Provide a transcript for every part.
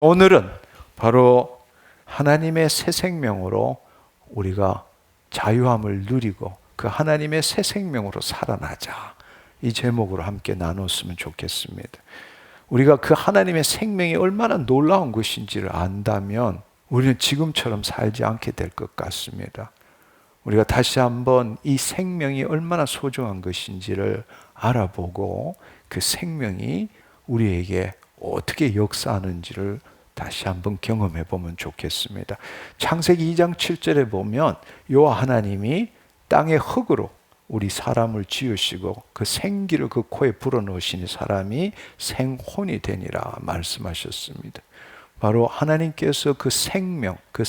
오늘은 바로 하나님의 새 생명으로 우리가 자유함을 누리고 그 하나님의 새 생명으로 살아나자, 이 제목으로 함께 나눴으면 좋겠습니다. 우리가 그 하나님의 생명이 얼마나 놀라운 것인지를 안다면 우리는 지금처럼 살지 않게 될 것 같습니다. 우리가 다시 한번 이 생명이 얼마나 소중한 것인지를 알아보고 그 생명이 우리에게 어떻게 역사하는지를 다시 한번 경험해 보면 좋겠습니다. 창세기 2장 7절에 보면 여호와 하나님이 땅의 흙으로 우리 사람을 지으시고 그 생기를 그 코에 불어넣으시니 사람이 생혼이 되니라 말씀하셨습니다. 바로 하나님께서 그 생명, 그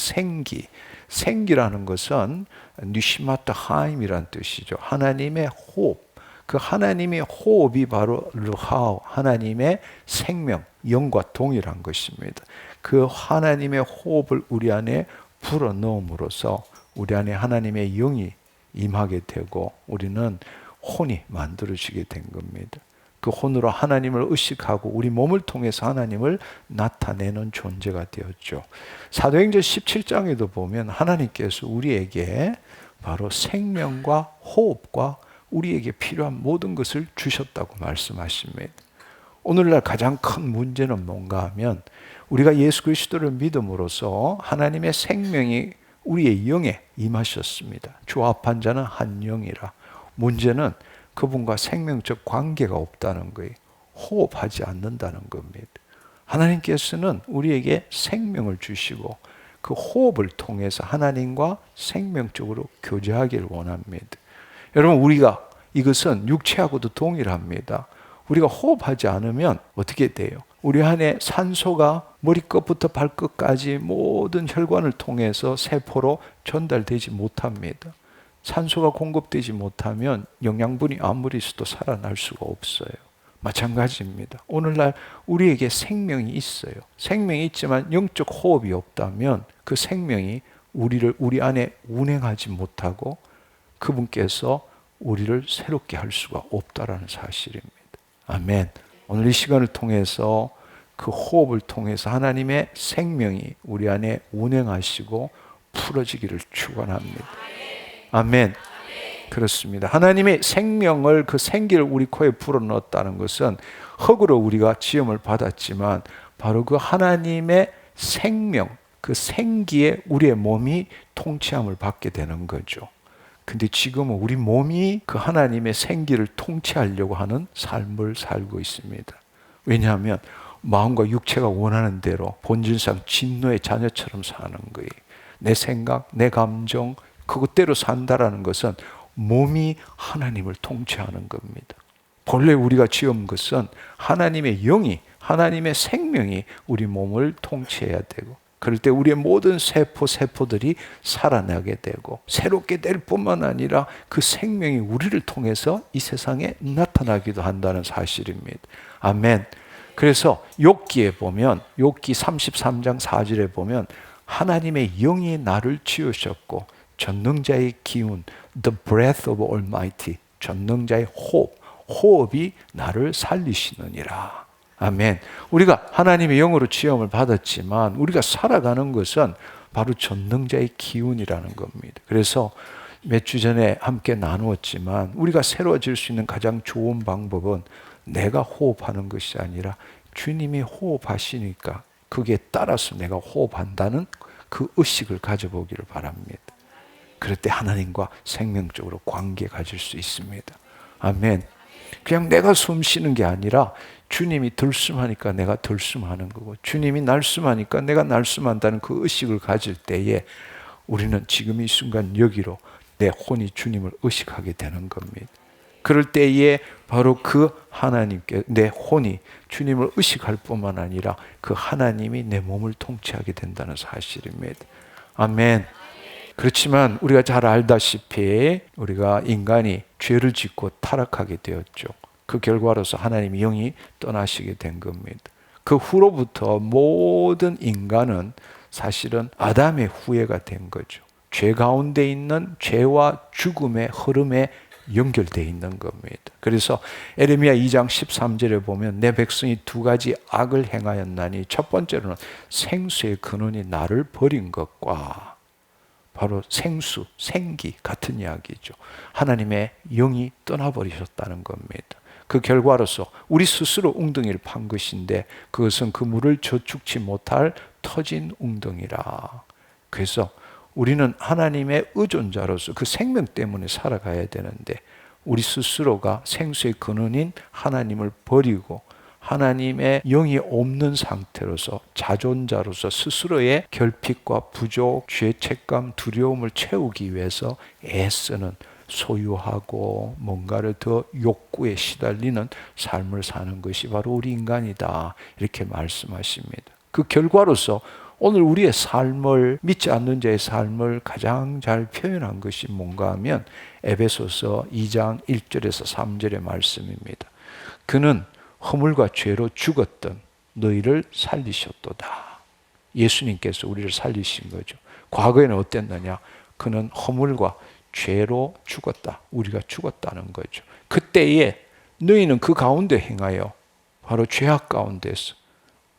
생기라는 것은 니시마트 하임이란 뜻이죠. 하나님의 호흡, 그 하나님의 호흡이 바로 르하우, 하나님의 생명, 영과 동일한 것입니다. 그 하나님의 호흡을 우리 안에 불어넣음으로써 우리 안에 하나님의 영이 임하게 되고 우리는 혼이 만들어지게 된 겁니다. 그 혼으로 하나님을 의식하고 우리 몸을 통해서 하나님을 나타내는 존재가 되었죠. 사도행전 17장에도 보면 하나님께서 우리에게 바로 생명과 호흡과 우리에게 필요한 모든 것을 주셨다고 말씀하십니다. 오늘날 가장 큰 문제는 뭔가 하면 우리가 예수 그리스도를 믿음으로써 하나님의 생명이 우리의 영에 임하셨습니다. 조합한 자는 한 영이라. 문제는 그분과 생명적 관계가 없다는 거예요. 호흡하지 않는다는 겁니다. 하나님께서는 우리에게 생명을 주시고 그 호흡을 통해서 하나님과 생명적으로 교제하기를 원합니다. 여러분, 우리가 이것은 육체하고도 동일합니다. 우리가 호흡하지 않으면 어떻게 돼요? 우리 안에 산소가 머리끝부터 발끝까지 모든 혈관을 통해서 세포로 전달되지 못합니다. 산소가 공급되지 못하면 영양분이 아무리 있어도 살아날 수가 없어요. 마찬가지입니다. 오늘날 우리에게 생명이 있어요. 생명이 있지만 영적 호흡이 없다면 그 생명이 우리 안에 운행하지 못하고 그분께서 우리를 새롭게 할 수가 없다라는 사실입니다. 아멘. 오늘 이 시간을 통해서 그 호흡을 통해서 하나님의 생명이 우리 안에 운행하시고 풀어지기를 축원합니다. 아멘. 그렇습니다. 하나님의 생명을, 그 생기를 우리 코에 불어넣었다는 것은 흙으로 우리가 지음을 받았지만 바로 그 하나님의 생명, 그 생기에 우리의 몸이 통치함을 받게 되는 거죠. 근데 지금은 우리 몸이 그 하나님의 생기를 통치하려고 하는 삶을 살고 있습니다. 왜냐하면 마음과 육체가 원하는 대로 본질상 진노의 자녀처럼 사는 거예요. 내 생각, 내 감정, 그것대로 산다라는 것은 몸이 하나님을 통치하는 겁니다. 본래 우리가 지은 것은 하나님의 영이, 하나님의 생명이 우리 몸을 통치해야 되고, 그럴 때 우리의 모든 세포들이 살아나게 되고 새롭게 될 뿐만 아니라 그 생명이 우리를 통해서 이 세상에 나타나기도 한다는 사실입니다. 아멘. 그래서 욥기에 보면, 욥기 33장 4절에 보면 하나님의 영이 나를 지으셨고 전능자의 기운, the breath of Almighty, 전능자의 호흡이 나를 살리시느니라. 아멘. 우리가 하나님의 영으로 지음을 받았지만 우리가 살아가는 것은 바로 전능자의 기운이라는 겁니다. 그래서 몇 주 전에 함께 나누었지만 우리가 새로워질 수 있는 가장 좋은 방법은 내가 호흡하는 것이 아니라 주님이 호흡하시니까 그게 따라서 내가 호흡한다는 그 의식을 가져보기를 바랍니다. 그럴 때 하나님과 생명적으로 관계 가질 수 있습니다. 아멘. 그냥 내가 숨 쉬는 게 아니라 주님이 들숨하니까 내가 들숨하는 거고 주님이 날숨하니까 내가 날숨한다는 그 의식을 가질 때에 우리는 지금 이 순간 여기로 내 혼이 주님을 의식하게 되는 겁니다. 그럴 때에 바로 그 하나님께 내 혼이 주님을 의식할 뿐만 아니라 그 하나님이 내 몸을 통치하게 된다는 사실입니다. 아멘. 그렇지만 우리가 잘 알다시피 우리가 인간이 죄를 짓고 타락하게 되었죠. 그 결과로서 하나님의 영이 떠나시게 된 겁니다. 그 후로부터 모든 인간은 사실은 아담의 후예가 된 거죠. 죄 가운데 있는 죄와 죽음의 흐름에 연결되어 있는 겁니다. 그래서 에레미야 2장 13절에 보면 내 백성이 두 가지 악을 행하였나니 첫 번째로는 생수의 근원이 나를 버린 것과 바로 생수, 생기 같은 이야기죠. 하나님의 영이 떠나버리셨다는 겁니다. 그 결과로서 우리 스스로 웅덩이를 판 것인데 그것은 그 물을 저축치 못할 터진 웅덩이라. 그래서 우리는 하나님의 의존자로서 그 생명 때문에 살아가야 되는데 우리 스스로가 생수의 근원인 하나님을 버리고 하나님의 영이 없는 상태로서 자존자로서 스스로의 결핍과 부족, 죄책감, 두려움을 채우기 위해서 애쓰는 소유하고 뭔가를 더 욕구에 시달리는 삶을 사는 것이 바로 우리 인간이다. 이렇게 말씀하십니다. 그 결과로서 오늘 우리의 삶을, 믿지 않는 자의 삶을 가장 잘 표현한 것이 뭔가 하면 에베소서 2장 1절에서 3절의 말씀입니다. 그는 허물과 죄로 죽었던 너희를 살리셨도다. 예수님께서 우리를 살리신 거죠. 과거에는 어땠느냐? 그는 허물과 죄로 죽었다. 우리가 죽었다는 거죠. 그때에 너희는 그 가운데 행하여 바로 죄악 가운데서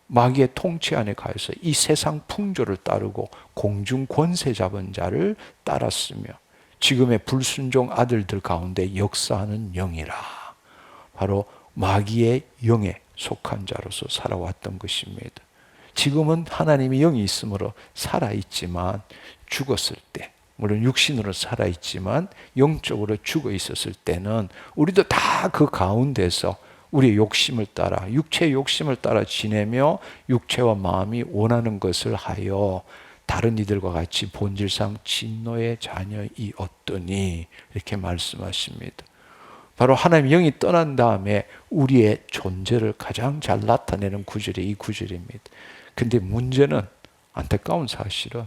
마귀의 통치 안에 가해서 이 세상 풍조를 따르고 공중 권세 잡은 자를 따랐으며 지금의 불순종 아들들 가운데 역사하는 영이라. 바로 마귀의 영에 속한 자로서 살아왔던 것입니다. 지금은 하나님의 영이 있으므로 살아있지만 죽었을 때, 물론 육신으로 살아있지만 영적으로 죽어 있었을 때는 우리도 다 그 가운데서 우리의 욕심을 따라, 육체의 욕심을 따라 지내며 육체와 마음이 원하는 것을 하여 다른 이들과 같이 본질상 진노의 자녀이었더니 이렇게 말씀하십니다. 바로 하나님의 영이 떠난 다음에 우리의 존재를 가장 잘 나타내는 구절이 이 구절입니다. 근데 문제는, 안타까운 사실은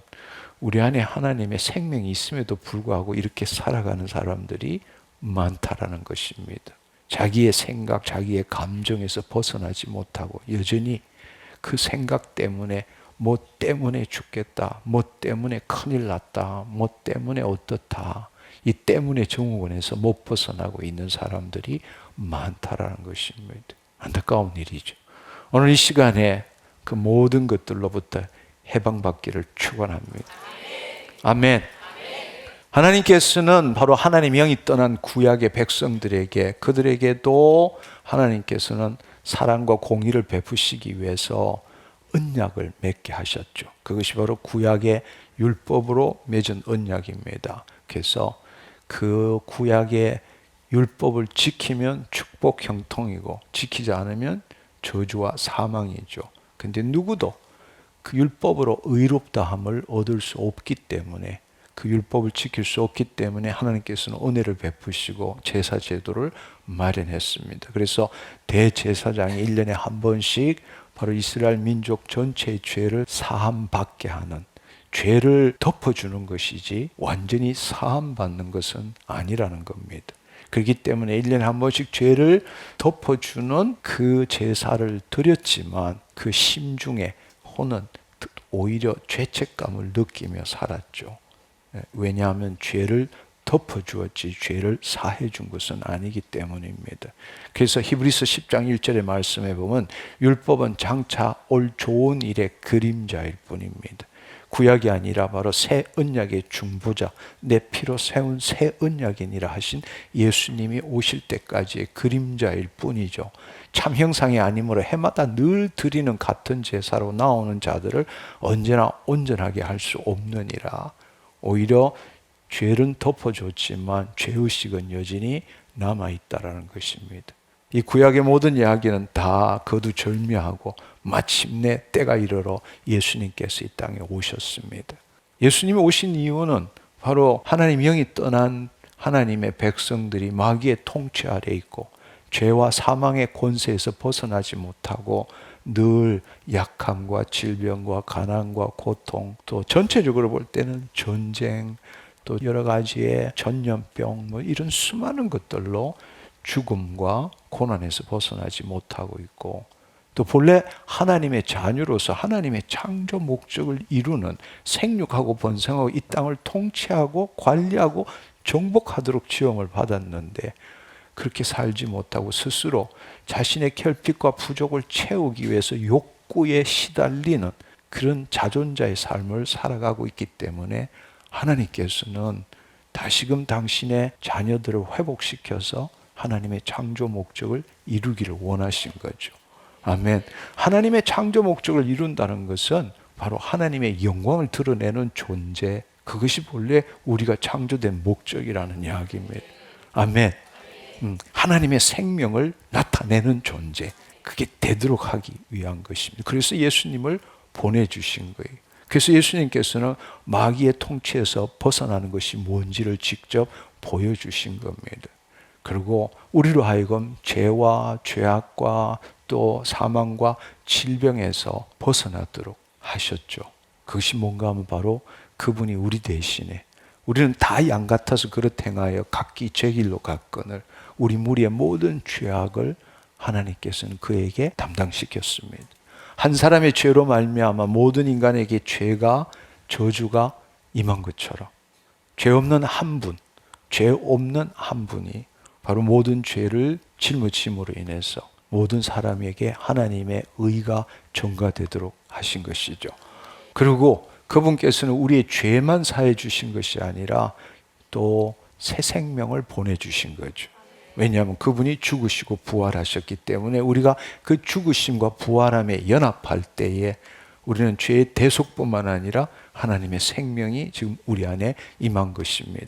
우리 안에 하나님의 생명이 있음에도 불구하고 이렇게 살아가는 사람들이 많다라는 것입니다. 자기의 생각, 자기의 감정에서 벗어나지 못하고 여전히 그 생각 때문에 뭐 때문에 죽겠다, 뭐 때문에 큰일 났다, 뭐 때문에 어떻다, 이 때문에 증후군에서 못 벗어나고 있는 사람들이 많다라는 것입니다. 안타까운 일이죠. 오늘 이 시간에 그 모든 것들로부터 해방받기를 축원합니다. 아멘. 하나님께서는 바로 하나님의 영이 떠난 구약의 백성들에게, 그들에게도 하나님께서는 사랑과 공의를 베푸시기 위해서 언약을 맺게 하셨죠. 그것이 바로 구약의 율법으로 맺은 언약입니다. 그래서 그 구약의 율법을 지키면 축복 형통이고 지키지 않으면 저주와 사망이죠. 근데 누구도 그 율법으로 의롭다함을 얻을 수 없기 때문에, 그 율법을 지킬 수 없기 때문에 하나님께서는 은혜를 베푸시고 제사 제도를 마련했습니다. 그래서 대제사장이 1년에 한 번씩 바로 이스라엘 민족 전체의 죄를 사함받게 하는, 죄를 덮어주는 것이지 완전히 사함받는 것은 아니라는 겁니다. 그렇기 때문에 1년에 한 번씩 죄를 덮어주는 그 제사를 드렸지만 그 심중에 혼은 오히려 죄책감을 느끼며 살았죠. 왜냐하면 죄를 덮어주었지 죄를 사해 준 것은 아니기 때문입니다. 그래서 히브리서 10장 1절의 말씀에 보면 율법은 장차 올 좋은 일의 그림자일 뿐입니다. 구약이 아니라 바로 새 언약의 중보자, 내 피로 세운 새 언약이니라 하신 예수님이 오실 때까지의 그림자일 뿐이죠. 참 형상이 아니므로 해마다 늘 드리는 같은 제사로 나오는 자들을 언제나 온전하게 할 수 없느니라. 오히려 죄는 덮어줬지만 죄의식은 여전히 남아있다라는 것입니다. 이 구약의 모든 이야기는 다 거두절미하고 마침내 때가 이르러 예수님께서 이 땅에 오셨습니다. 예수님이 오신 이유는 바로 하나님의 영이 떠난 하나님의 백성들이 마귀의 통치 아래 있고 죄와 사망의 권세에서 벗어나지 못하고 늘 약함과 질병과 가난과 고통, 또 전체적으로 볼 때는 전쟁, 또 여러 가지의 전염병, 뭐 이런 수많은 것들로 죽음과 고난에서 벗어나지 못하고 있고, 또 본래 하나님의 자녀로서 하나님의 창조 목적을 이루는 생육하고 번성하고 이 땅을 통치하고 관리하고 정복하도록 지음을 받았는데 그렇게 살지 못하고 스스로 자신의 결핍과 부족을 채우기 위해서 욕구에 시달리는 그런 자존자의 삶을 살아가고 있기 때문에 하나님께서는 다시금 당신의 자녀들을 회복시켜서 하나님의 창조 목적을 이루기를 원하신 거죠. 아멘. 하나님의 창조 목적을 이룬다는 것은 바로 하나님의 영광을 드러내는 존재, 그것이 본래 우리가 창조된 목적이라는 이야기입니다. 아멘. 하나님의 생명을 나타내는 존재, 그게 되도록 하기 위한 것입니다. 그래서 예수님을 보내주신 거예요. 그래서 예수님께서는 마귀의 통치에서 벗어나는 것이 뭔지를 직접 보여주신 겁니다. 그리고 우리로 하여금 죄와 죄악과 또 사망과 질병에서 벗어나도록 하셨죠. 그것이 뭔가 하면 바로 그분이 우리 대신에, 우리는 다 양 같아서 그릇 행하여 각기 제 길로 갔거늘 우리 무리의 모든 죄악을 하나님께서는 그에게 담당시켰습니다. 한 사람의 죄로 말미암아 모든 인간에게 죄가, 저주가 임한 것처럼 죄 없는 한 분, 죄 없는 한 분이 바로 모든 죄를 짊어짐으로 인해서 모든 사람에게 하나님의 의가 전가되도록 하신 것이죠. 그리고 그분께서는 우리의 죄만 사해 주신 것이 아니라 또 새 생명을 보내주신 거죠. 왜냐하면 그분이 죽으시고 부활하셨기 때문에 우리가 그 죽으심과 부활함에 연합할 때에 우리는 죄의 대속뿐만 아니라 하나님의 생명이 지금 우리 안에 임한 것입니다.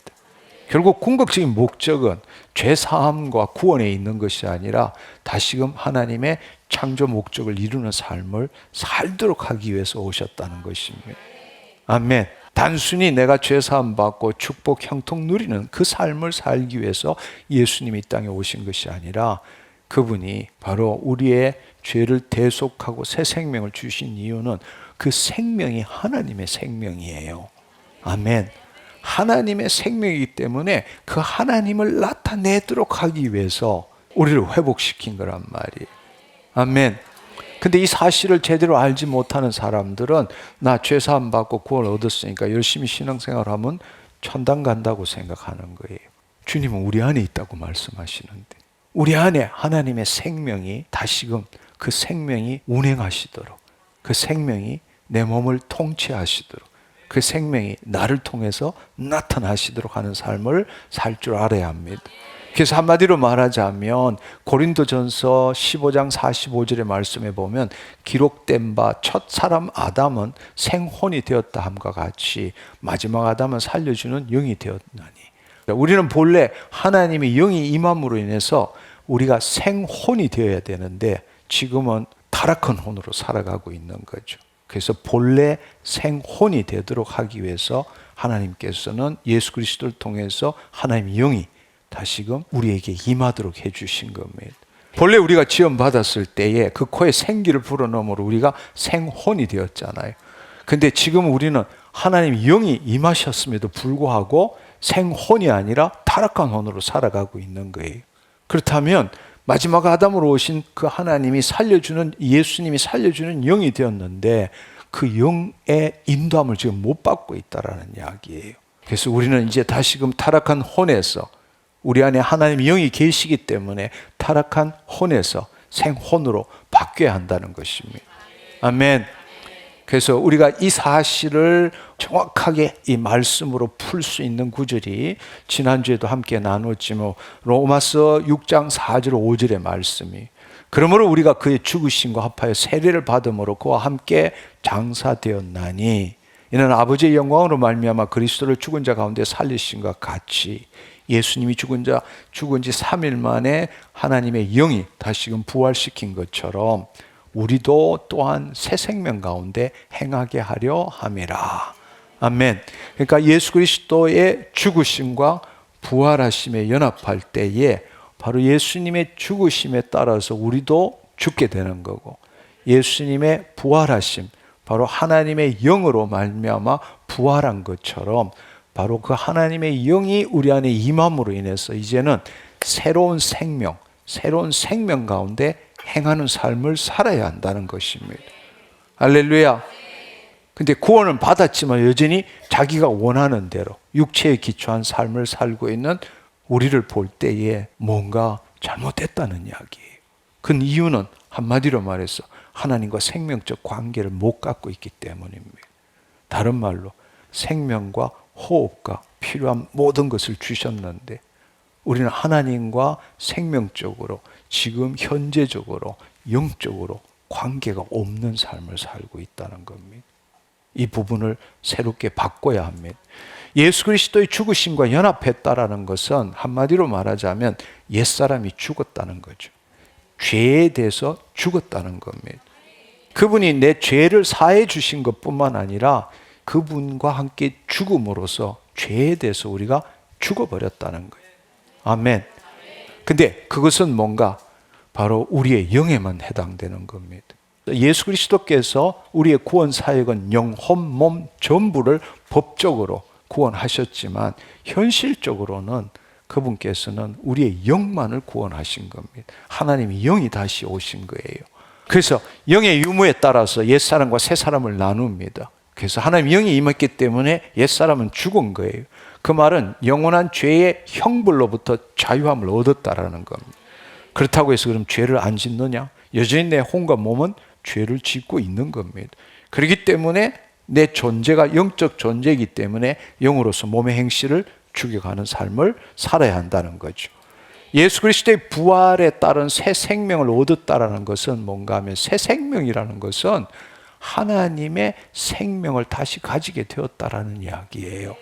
결국 궁극적인 목적은 죄 사함과 구원에 있는 것이 아니라 다시금 하나님의 창조 목적을 이루는 삶을 살도록 하기 위해서 오셨다는 것입니다. 아멘. 단순히 내가 죄 사함 받고 축복 형통 누리는 그 삶을 살기 위해서 예수님이 이 땅에 오신 것이 아니라 그분이 바로 우리의 죄를 대속하고 새 생명을 주신 이유는 그 생명이 하나님의 생명이에요. 아멘. 하나님의 생명이기 때문에 그 하나님을 나타내도록 하기 위해서 우리를 회복시킨 거란 말이에요. 아멘. 근데 이 사실을 제대로 알지 못하는 사람들은 나 죄사함 받고 구원 얻었으니까 열심히 신앙생활하면 천당 간다고 생각하는 거예요. 주님은 우리 안에 있다고 말씀하시는데 우리 안에 하나님의 생명이 다시금 그 생명이 운행하시도록, 그 생명이 내 몸을 통치하시도록, 그 생명이 나를 통해서 나타나시도록 하는 삶을 살 줄 알아야 합니다. 그래서 한마디로 말하자면 고린도전서 15장 45절의 말씀에 보면 기록된 바 첫 사람 아담은 생혼이 되었다 함과 같이 마지막 아담은 살려주는 영이 되었나니, 우리는 본래 하나님의 영이 임함으로 인해서 우리가 생혼이 되어야 되는데 지금은 타락한 혼으로 살아가고 있는 거죠. 그래서 본래 생혼이 되도록 하기 위해서 하나님께서는 예수 그리스도를 통해서 하나님의 영이 다시금 우리에게 임하도록 해주신 겁니다. 본래 우리가 지원받았을 때에 그 코에 생기를 불어넣음으로 우리가 생혼이 되었잖아요. 근데 지금 우리는 하나님의 영이 임하셨음에도 불구하고 생혼이 아니라 타락한 혼으로 살아가고 있는 거예요. 그렇다면 마지막 아담으로 오신 그 하나님이 살려주는, 예수님이 살려주는 영이 되었는데 그 영의 인도함을 지금 못 받고 있다라는 이야기예요. 그래서 우리는 이제 다시금 타락한 혼에서, 우리 안에 하나님의 영이 계시기 때문에 타락한 혼에서 생혼으로 바뀌어야 한다는 것입니다. 아멘. 그래서 우리가 이 사실을 정확하게 이 말씀으로 풀 수 있는 구절이 지난주에도 함께 나눴지만 로마서 6장 4절 5절의 말씀이, 그러므로 우리가 그의 죽으심과 합하여 세례를 받음으로 그와 함께 장사되었나니 이는 아버지의 영광으로 말미암아 그리스도를 죽은 자 가운데 살리신 것 같이 예수님이 죽은 지 3일 만에 하나님의 영이 다시금 부활시킨 것처럼 우리도 또한 새 생명 가운데 행하게 하려 함이라. 아멘. 그러니까 예수 그리스도의 죽으심과 부활하심에 연합할 때에 바로 예수님의 죽으심에 따라서 우리도 죽게 되는 거고, 예수님의 부활하심, 바로 하나님의 영으로 말미암아 부활한 것처럼 바로 그 하나님의 영이 우리 안에 임함으로 인해서 이제는 새로운 생명, 새로운 생명 가운데 행하는 삶을 살아야 한다는 것입니다. 할렐루야. 근데 구원을 받았지만 여전히 자기가 원하는 대로 육체에 기초한 삶을 살고 있는 우리를 볼 때에 뭔가 잘못됐다는 이야기예요. 그 이유는 한마디로 말해서 하나님과 생명적 관계를 못 갖고 있기 때문입니다. 다른 말로 생명과 호흡과 필요한 모든 것을 주셨는데 우리는 하나님과 생명적으로 지금 현재적으로 영적으로 관계가 없는 삶을 살고 있다는 겁니다. 이 부분을 새롭게 바꿔야 합니다. 예수 그리스도의 죽으심과 연합했다라는 것은 한마디로 말하자면 옛사람이 죽었다는 거죠. 죄에 대해서 죽었다는 겁니다. 그분이 내 죄를 사해 주신 것뿐만 아니라 그분과 함께 죽음으로써 죄에 대해서 우리가 죽어버렸다는 거예요. 아멘. 근데 그것은 뭔가 바로 우리의 영에만 해당되는 겁니다. 예수 그리스도께서 우리의 구원 사역은 영, 혼, 몸 전부를 법적으로 구원하셨지만 현실적으로는 그분께서는 우리의 영만을 구원하신 겁니다. 하나님이 영이 다시 오신 거예요. 그래서 영의 유무에 따라서 옛사람과 새사람을 나눕니다. 그래서 하나님 영이 임했기 때문에 옛사람은 죽은 거예요. 그 말은 영원한 죄의 형벌로부터 자유함을 얻었다라는 겁니다. 그렇다고 해서 그럼 죄를 안 짓느냐? 여전히 내 혼과 몸은 죄를 짓고 있는 겁니다. 그렇기 때문에 내 존재가 영적 존재이기 때문에 영으로서 몸의 행실을 죽여가는 삶을 살아야 한다는 거죠. 예수 그리스도의 부활에 따른 새 생명을 얻었다라는 것은 뭔가 하면 새 생명이라는 것은 하나님의 생명을 다시 가지게 되었다라는 이야기예요.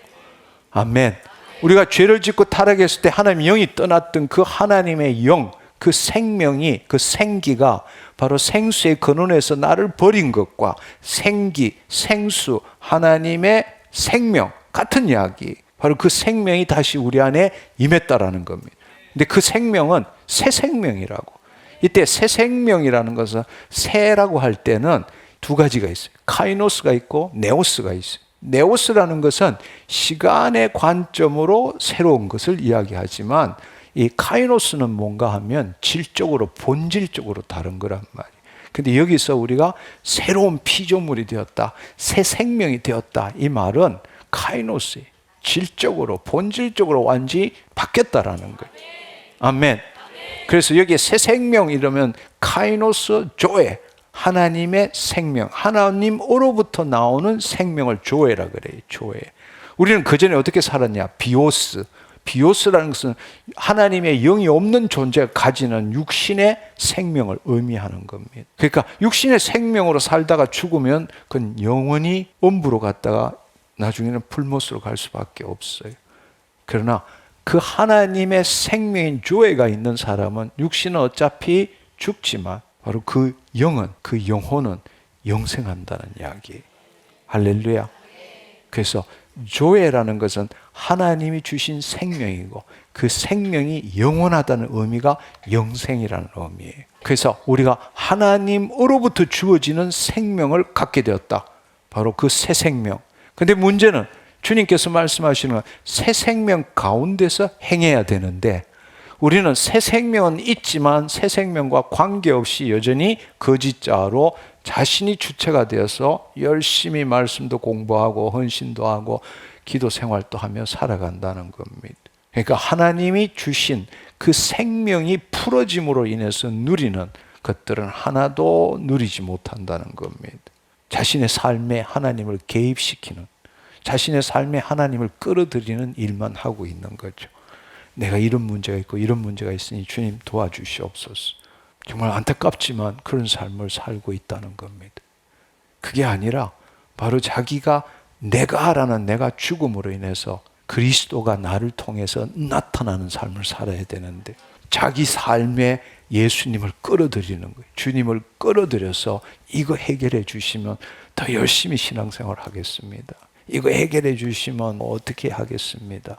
아멘. 우리가 죄를 짓고 타락했을 때 하나님의 영이 떠났던 그 하나님의 영, 그 생명이, 그 생기가 바로 생수의 근원에서 나를 버린 것과 생기, 생수, 하나님의 생명 같은 이야기. 바로 그 생명이 다시 우리 안에 임했다라는 겁니다. 근데 그 생명은 새 생명이라고. 이때 새 생명이라는 것은 새라고 할 때는 두 가지가 있어요. 카이노스가 있고 네오스가 있어요. 네오스라는 것은 시간의 관점으로 새로운 것을 이야기하지만 이 카이노스는 뭔가 하면 질적으로 본질적으로 다른 거란 말이에요. 근데 여기서 우리가 새로운 피조물이 되었다, 새 생명이 되었다, 이 말은 카이노스예요. 질적으로 본질적으로 완전히 바뀌었다라는 거예요. 아멘. 그래서 여기에 새 생명 이러면 카이노스 조에, 하나님의 생명, 하나님으로부터 나오는 생명을 조에라 그래요. 조에. 우리는 그전에 어떻게 살았냐? 비오스. 비오스라는 것은 하나님의 영이 없는 존재가 가지는 육신의 생명을 의미하는 겁니다. 그러니까 육신의 생명으로 살다가 죽으면 그건 영원히 음부로 갔다가 나중에는 풀못으로 갈 수밖에 없어요. 그러나 그 하나님의 생명인 조에가 있는 사람은 육신은 어차피 죽지만 바로 그 영은, 그 영혼은 영생한다는 이야기예요. 할렐루야. 그래서 조에라는 것은 하나님이 주신 생명이고 그 생명이 영원하다는 의미가 영생이라는 의미예요. 그래서 우리가 하나님으로부터 주어지는 생명을 갖게 되었다. 바로 그 새 생명. 근데 문제는 주님께서 말씀하시는 건 새 생명 가운데서 행해야 되는데 우리는 새 생명은 있지만 새 생명과 관계없이 여전히 거짓자로 자신이 주체가 되어서 열심히 말씀도 공부하고 헌신도 하고 기도 생활도 하며 살아간다는 겁니다. 그러니까 하나님이 주신 그 생명이 풀어짐으로 인해서 누리는 것들은 하나도 누리지 못한다는 겁니다. 자신의 삶에 하나님을 개입시키는, 자신의 삶에 하나님을 끌어들이는 일만 하고 있는 거죠. 내가 이런 문제가 있고 이런 문제가 있으니 주님 도와주시옵소서. 정말 안타깝지만 그런 삶을 살고 있다는 겁니다. 그게 아니라 바로 자기가 내가 하라는 내가 죽음으로 인해서 그리스도가 나를 통해서 나타나는 삶을 살아야 되는데 자기 삶에 예수님을 끌어들이는 거예요. 주님을 끌어들여서 이거 해결해 주시면 더 열심히 신앙생활 하겠습니다. 이거 해결해 주시면 어떻게 하겠습니다.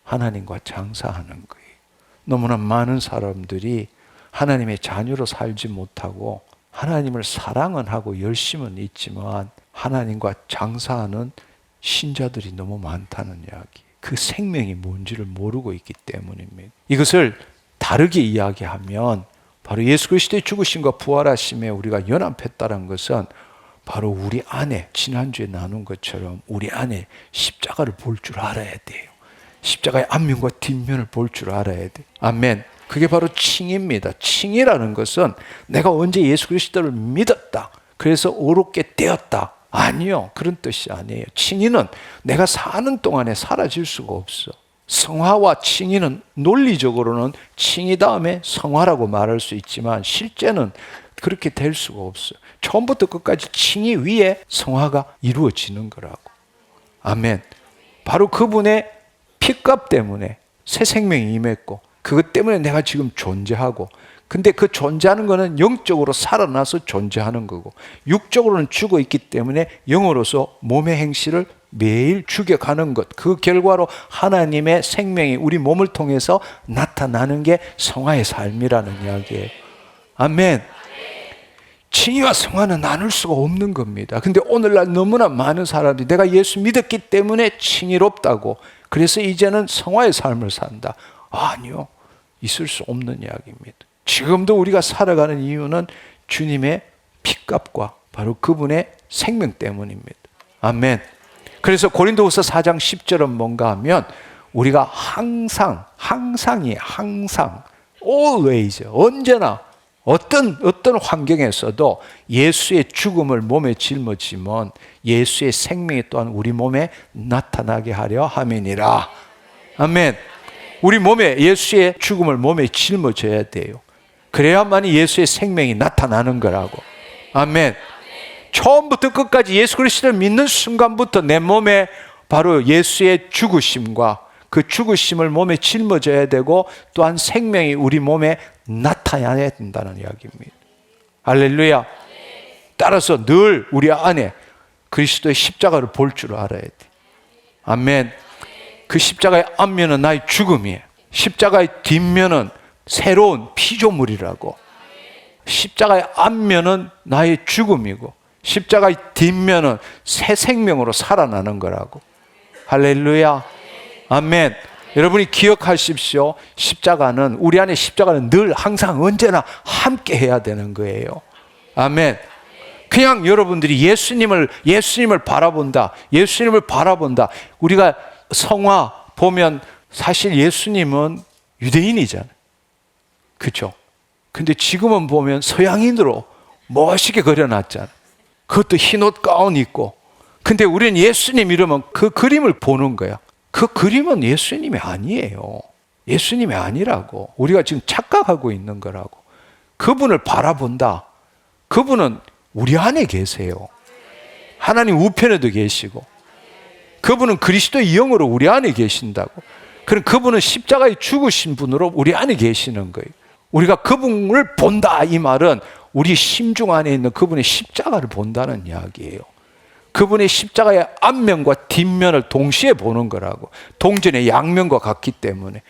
하나님과 장사하는 거예요. 너무나 많은 사람들이 하나님의 자녀로 살지 못하고 하나님을 사랑은 하고 열심은 있지만 하나님과 장사하는 신자들이 너무 많다는 이야기. 그 생명이 뭔지를 모르고 있기 때문입니다. 이것을 다르게 이야기하면 바로 예수 그리스도의 죽으심과 부활하심에 우리가 연합했다는 것은 바로 우리 안에 지난주에 나눈 것처럼 우리 안에 십자가를 볼 줄 알아야 돼요. 십자가의 앞면과 뒷면을 볼 줄 알아야 돼. 아멘. 그게 바로 칭입니다. 칭이라는 것은 내가 언제 예수 그리스도를 믿었다, 그래서 의롭게 되었다, 아니요, 그런 뜻이 아니에요. 칭의는 내가 사는 동안에 사라질 수가 없어. 성화와 칭의는 논리적으로는 칭의 다음에 성화라고 말할 수 있지만 실제는 그렇게 될 수가 없어요. 처음부터 끝까지 칭의 위에 성화가 이루어지는 거라고. 아멘. 바로 그분의 피값 때문에 새 생명이 임했고, 그것 때문에 내가 지금 존재하고, 근데 그 존재하는 거는 영적으로 살아나서 존재하는 거고, 육적으로는 죽어 있기 때문에 영으로서 몸의 행실을 매일 죽여가는 것, 그 결과로 하나님의 생명이 우리 몸을 통해서 나타나는 게 성화의 삶이라는 이야기예요. 아멘. 칭의와 성화는 나눌 수가 없는 겁니다. 근데 오늘날 너무나 많은 사람들이 내가 예수 믿었기 때문에 칭의롭다고, 그래서 이제는 성화의 삶을 산다. 아니요, 있을 수 없는 이야기입니다. 지금도 우리가 살아가는 이유는 주님의 피값과 바로 그분의 생명 때문입니다. 아멘. 그래서 고린도후서 4장 10절은 뭔가 하면 우리가 항상 always, 언제나 어떤 환경에서도 예수의 죽음을 몸에 짊어지면 예수의 생명이 또한 우리 몸에 나타나게 하려 함이니라. 아멘. 우리 몸에 예수의 죽음을 몸에 짊어져야 돼요. 그래야만이 예수의 생명이 나타나는 거라고. 아멘. 처음부터 끝까지 예수 그리스도를 믿는 순간부터 내 몸에 바로 예수의 죽으심과 그 죽으심을 몸에 짊어져야 되고, 또한 생명이 우리 몸에 나타나야 된다는 이야기입니다. 할렐루야. 따라서 늘 우리 안에 그리스도의 십자가를 볼 줄 알아야 돼. 아멘. 그 십자가의 앞면은 나의 죽음이에요. 십자가의 뒷면은 새로운 피조물이라고. 십자가의 앞면은 나의 죽음이고, 십자가의 뒷면은 새 생명으로 살아나는 거라고. 할렐루야. 아멘. 여러분이 기억하십시오. 십자가는, 우리 안에 십자가는 늘 항상 언제나 함께 해야 되는 거예요. 아멘. 그냥 여러분들이 예수님을 바라본다. 우리가 성화 보면 사실 예수님은 유대인이잖아요. 그렇죠? 근데 지금은 보면 서양인으로 멋있게 그려놨잖아요. 그것도 흰옷 가운 입고. 근데 우리는 예수님 이러면 그 그림을 보는 거야. 그 그림은 예수님이 아니에요. 예수님이 아니라고. 우리가 지금 착각하고 있는 거라고. 그분을 바라본다. 그분은 우리 안에 계세요. 하나님 우편에도 계시고, 그분은 그리스도의 영으로 우리 안에 계신다고. 그럼 그분은 십자가에 죽으신 분으로 우리 안에 계시는 거예요. 우리가 그분을 본다, 이 말은 우리 심중 안에 있는 그분의 십자가를 본다는 이야기예요. 그분의 십자가의 앞면과 뒷면을 동시에 보는 거라고. 동전의 양면과 같기 때문에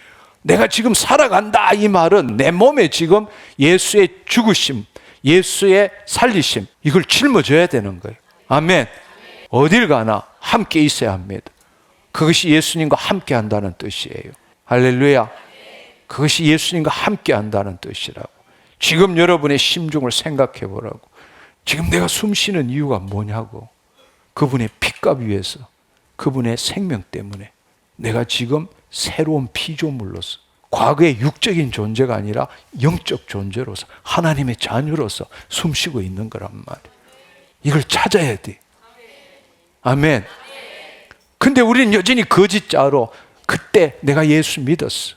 내가 지금 살아간다, 이 말은 내 몸에 지금 예수의 죽으심, 예수의 살리심, 이걸 짊어져야 되는 거예요. 아멘. 어딜 가나 함께 있어야 합니다. 그것이 예수님과 함께 한다는 뜻이에요. 할렐루야. 그것이 예수님과 함께 한다는 뜻이라고. 지금 여러분의 심중을 생각해 보라고. 지금 내가 숨 쉬는 이유가 뭐냐고. 그분의 피값 위에서, 그분의 생명 때문에 내가 지금 새로운 피조물로서, 과거의 육적인 존재가 아니라 영적 존재로서, 하나님의 자녀로서 숨 쉬고 있는 거란 말이에요. 이걸 찾아야 돼. 아멘. 근데 우리는 여전히 거짓자로, 그때 내가 예수 믿었어,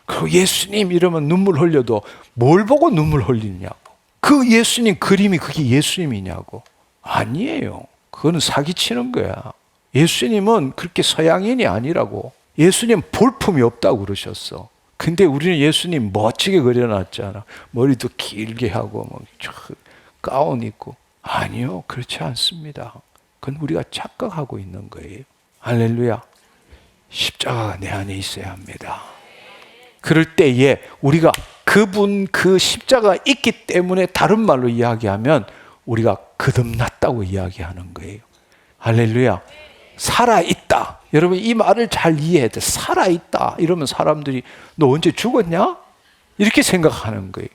그 예수님 이러면 눈물 흘려도 뭘 보고 눈물 흘리냐고. 그 예수님 그림이 그게 예수님이냐고. 아니에요. 그거는 사기치는 거야. 예수님은 그렇게 서양인이 아니라고. 예수님 볼품이 없다고 그러셨어. 근데 우리는 예수님 멋지게 그려놨잖아. 머리도 길게 하고 뭐 가운 입고. 아니요, 그렇지 않습니다. 그건 우리가 착각하고 있는 거예요. 할렐루야. 십자가가 내 안에 있어야 합니다. 그럴 때에 우리가 그분 그 십자가가 있기 때문에, 다른 말로 이야기하면 우리가 거듭났다고 이야기하는 거예요. 할렐루야. 살아있다. 여러분 이 말을 잘 이해해야 돼. 살아있다 이러면 사람들이 너 언제 죽었냐? 이렇게 생각하는 거예요.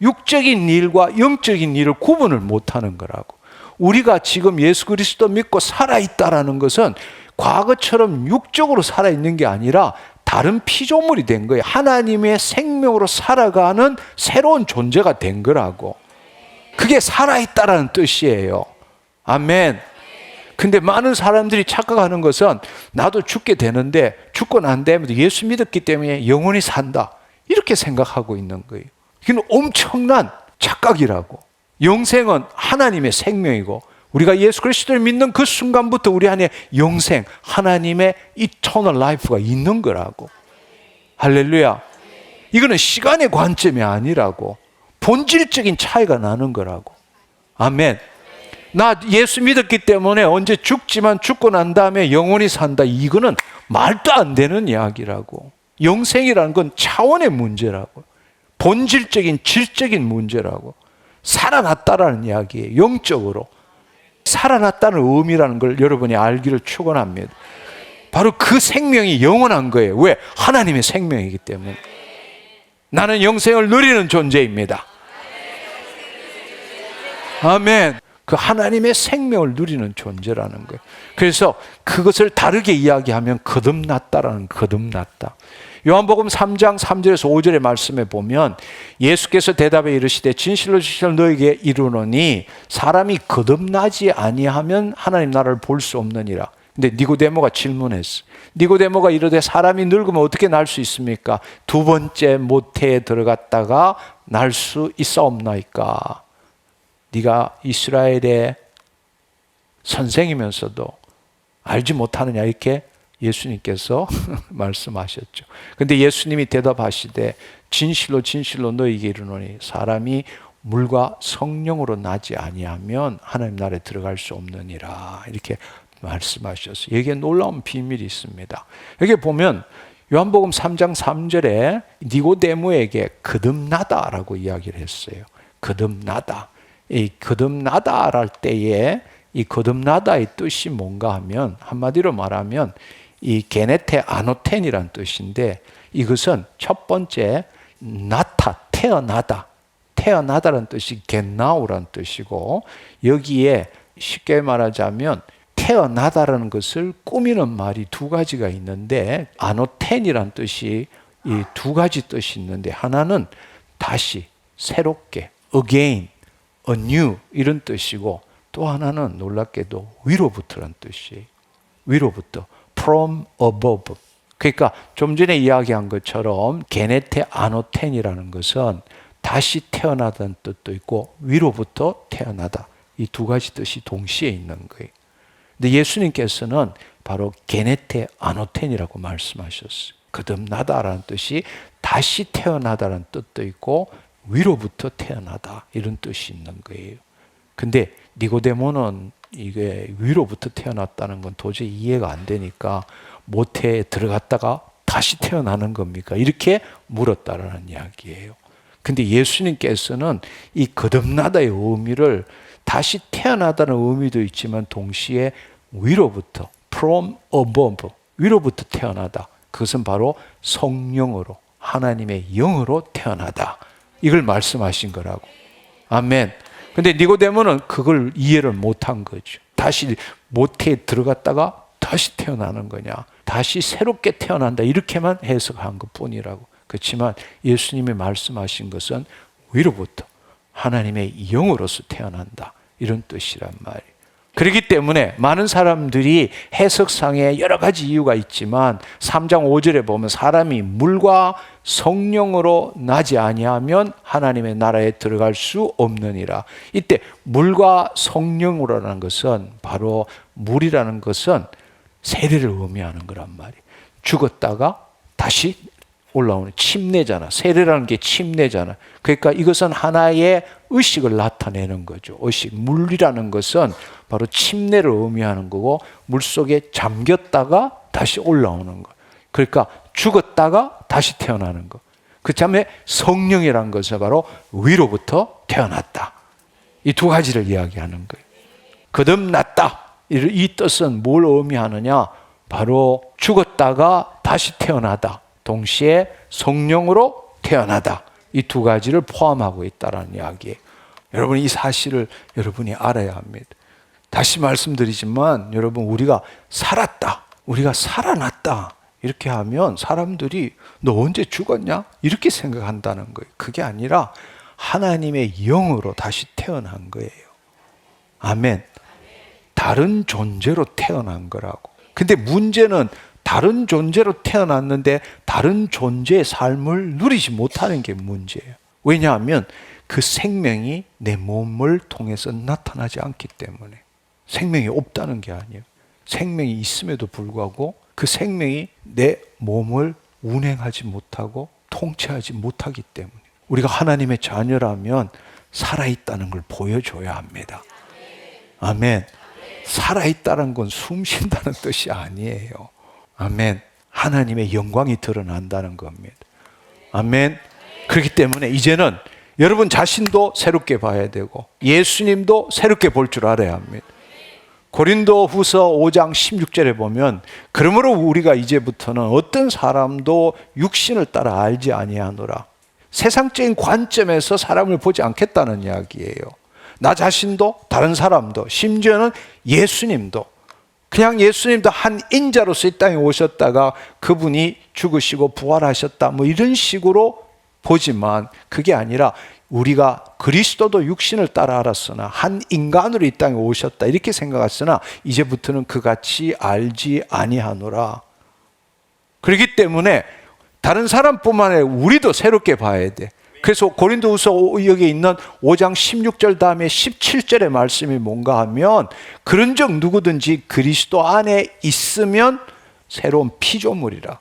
육적인 일과 영적인 일을 구분을 못하는 거라고. 우리가 지금 예수 그리스도 믿고 살아있다라는 것은 과거처럼 육적으로 살아있는 게 아니라 다른 피조물이 된 거예요. 하나님의 생명으로 살아가는 새로운 존재가 된 거라고. 그게 살아있다라는 뜻이에요. 아멘. 근데 많은 사람들이 착각하는 것은 나도 죽게 되는데 죽고 난 다음에도 예수 믿었기 때문에 영원히 산다, 이렇게 생각하고 있는 거예요. 이건 엄청난 착각이라고. 영생은 하나님의 생명이고 우리가 예수 그리스도를 믿는 그 순간부터 우리 안에 영생, 하나님의 eternal life가 있는 거라고. 할렐루야. 이거는 시간의 관점이 아니라고. 본질적인 차이가 나는 거라고. 아멘. 나 예수 믿었기 때문에 언제 죽지만 죽고 난 다음에 영원히 산다, 이거는 말도 안 되는 이야기라고. 영생이라는 건 차원의 문제라고. 본질적인 질적인 문제라고. 살아났다라는 이야기예요. 영적으로 살아났다는 의미라는 걸 여러분이 알기를 축원합니다. 바로 그 생명이 영원한 거예요. 왜? 하나님의 생명이기 때문에. 나는 영생을 누리는 존재입니다. 아멘. 그 하나님의 생명을 누리는 존재라는 거예요. 그래서 그것을 다르게 이야기하면 거듭났다라는, 거듭났다. 요한복음 3장 3절에서 5절의 말씀에 보면 예수께서 대답해 이르시되 진실로 진실로 너에게 이르노니 사람이 거듭나지 아니하면 하나님 나라를 볼 수 없느니라. 근데 니고데모가 질문했어. 니고데모가 이르되 사람이 늙으면 어떻게 날 수 있습니까? 두 번째 모태에 들어갔다가 날 수 있사옵나이까? 네가 이스라엘의 선생이면서도 알지 못하느냐, 이렇게 예수님께서 말씀하셨죠. 근데 예수님이 대답하시되 진실로 진실로 너희에게 이르노니 사람이 물과 성령으로 나지 아니하면 하나님 나라에 들어갈 수 없느니라, 이렇게 말씀하셨어요. 여기에 놀라운 비밀이 있습니다. 여기 보면 요한복음 3장 3절에 니고데모에게 거듭나다라고 이야기를 했어요. 거듭나다. 이 거듭나다 할 때에 이 거듭나다의 뜻이 뭔가 하면, 한마디로 말하면 이 게네테 아노텐이란 뜻인데, 이것은 첫 번째 나타, 태어나다, 태어나다라는 뜻이 겟나우라는 뜻이고, 여기에 쉽게 말하자면 태어나다라는 것을 꾸미는 말이 두 가지가 있는데, 아노텐이란 뜻이 이 두 가지 뜻이 있는데, 하나는 다시, 새롭게, again, anew 이런 뜻이고, 또 하나는 놀랍게도 위로부터란 뜻이에요. 위로부터, from above. 그러니까 좀 전에 이야기한 것처럼 게네테 아노텐이라는 것은 다시 태어나다는 뜻도 있고 위로부터 태어나다, 이 두 가지 뜻이 동시에 있는 거예요. 근데 예수님께서는 바로 게네테 아노텐이라고 말씀하셨어요. 거듭나다라는 뜻이 다시 태어나다라는 뜻도 있고 위로부터 태어나다, 이런 뜻이 있는 거예요. 근데 니고데모는 이게 위로부터 태어났다는 건 도저히 이해가 안 되니까 모태에 들어갔다가 다시 태어나는 겁니까? 이렇게 물었다라는 이야기예요. 근데 예수님께서는 이 거듭나다의 의미를 다시 태어나다는 의미도 있지만 동시에 위로부터, from above, 위로부터 태어나다, 그것은 바로 성령으로, 하나님의 영으로 태어나다, 이걸 말씀하신 거라고. 아멘. 근데 니고데모는 그걸 이해를 못한 거죠. 다시 모태에 들어갔다가 다시 태어나는 거냐, 다시 새롭게 태어난다, 이렇게만 해석한 것뿐이라고. 그렇지만 예수님이 말씀하신 것은 위로부터 하나님의 영으로서 태어난다, 이런 뜻이란 말이에요. 그렇기 때문에 많은 사람들이 해석상에 여러 가지 이유가 있지만 3장 5절에 보면 사람이 물과 성령으로 나지 아니하면 하나님의 나라에 들어갈 수 없느니라. 이때 물과 성령으로라는 것은, 바로 물이라는 것은 세례를 의미하는 거란 말이에요. 죽었다가 다시 올라오는 침례잖아. 세례라는 게 침례잖아. 그러니까 이것은 하나의 의식을 나타내는 거죠. 의식. 물이라는 것은 바로 침례를 의미하는 거고, 물속에 잠겼다가 다시 올라오는 거. 그러니까 죽었다가 다시 태어나는 거. 그 다음에 성령이라는 것은 바로 위로부터 태어났다. 이 두 가지를 이야기하는 거예요. 거듭났다, 이 뜻은 뭘 의미하느냐? 바로 죽었다가 다시 태어나다, 동시에 성령으로 태어나다, 이 두 가지를 포함하고 있다는 이야기예요. 여러분, 이 사실을 여러분이 알아야 합니다. 다시 말씀드리지만 여러분, 우리가 살았다, 우리가 살아났다 이렇게 하면 사람들이 너 언제 죽었냐? 이렇게 생각한다는 거예요. 그게 아니라 하나님의 영으로 다시 태어난 거예요. 아멘. 다른 존재로 태어난 거라고. 근데 문제는 다른 존재로 태어났는데 다른 존재의 삶을 누리지 못하는 게 문제예요. 왜냐하면 그 생명이 내 몸을 통해서 나타나지 않기 때문에. 생명이 없다는 게 아니에요. 생명이 있음에도 불구하고 그 생명이 내 몸을 운행하지 못하고 통치하지 못하기 때문에. 우리가 하나님의 자녀라면 살아있다는 걸 보여줘야 합니다. 아멘. 살아있다는 건 숨 쉰다는 뜻이 아니에요. 아멘. 하나님의 영광이 드러난다는 겁니다. 아멘. 그렇기 때문에 이제는 여러분 자신도 새롭게 봐야 되고 예수님도 새롭게 볼 줄 알아야 합니다. 고린도후서 5장 16절에 보면 그러므로 우리가 이제부터는 어떤 사람도 육신을 따라 알지 아니하노라. 세상적인 관점에서 사람을 보지 않겠다는 이야기예요. 나 자신도 다른 사람도 심지어는 예수님도, 그냥 예수님도 한 인자로서 이 땅에 오셨다가 그분이 죽으시고 부활하셨다 뭐 이런 식으로 보지만 그게 아니라 우리가 그리스도도 육신을 따라 알았으나 한 인간으로 이 땅에 오셨다 이렇게 생각했으나 이제부터는 그같이 알지 아니하노라. 그렇기 때문에 다른 사람뿐만 아니라 우리도 새롭게 봐야 돼. 그래서 고린도후서 여기 있는 5장 16절 다음에 17절의 말씀이 뭔가 하면 그런즉 누구든지 그리스도 안에 있으면 새로운 피조물이라.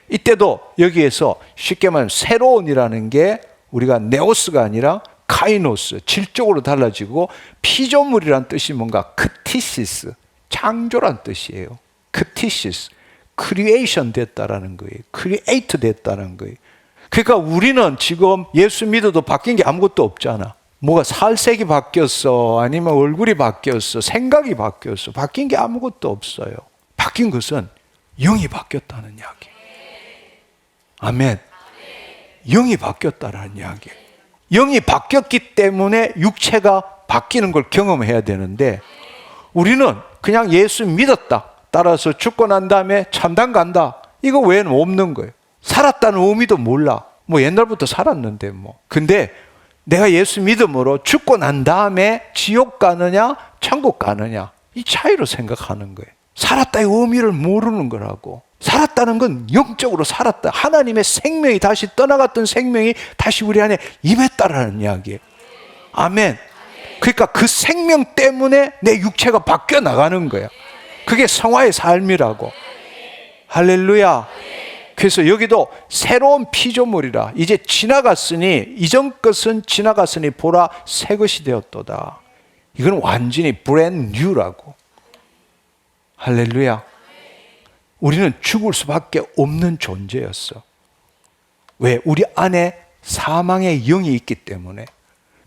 이때도 여기에서 쉽게 말하면 새로운이라는 게 우리가 네오스가 아니라 카이노스, 질적으로 달라지고 피조물이란 뜻이 뭔가 크티시스, 창조란 뜻이에요. 크티시스, 크리에이션 됐다라는 거예요. 크리에이트 됐다는 거예요. 그러니까 우리는 지금 예수 믿어도 바뀐 게 아무것도 없잖아. 뭐가 살색이 바뀌었어, 아니면 얼굴이 바뀌었어, 생각이 바뀌었어. 바뀐 게 아무것도 없어요. 바뀐 것은 영이 바뀌었다는 이야기예요. 아멘. 영이 바뀌었다라는 이야기예요. 영이 바뀌었기 때문에 육체가 바뀌는 걸 경험해야 되는데 우리는 그냥 예수 믿었다, 따라서 죽고 난 다음에 천당 간다, 이거 외에는 없는 거예요. 살았다는 의미도 몰라. 뭐 옛날부터 살았는데 뭐. 근데 내가 예수 믿음으로 죽고 난 다음에 지옥 가느냐 천국 가느냐 이 차이로 생각하는 거예요. 살았다의 의미를 모르는 거라고. 살았다는 건 영적으로 살았다. 하나님의 생명이 다시 떠나갔던 생명이 다시 우리 안에 임했다라는 이야기예요. 아멘. 그러니까 그 생명 때문에 내 육체가 바뀌어 나가는 거야. 그게 성화의 삶이라고. 할렐루야. 그래서 여기도 새로운 피조물이라. 이제 지나갔으니 이전 것은 지나갔으니 보라 새 것이 되었도다. 이건 완전히 brand new라고. 할렐루야. 우리는 죽을 수밖에 없는 존재였어. 왜? 우리 안에 사망의 영이 있기 때문에.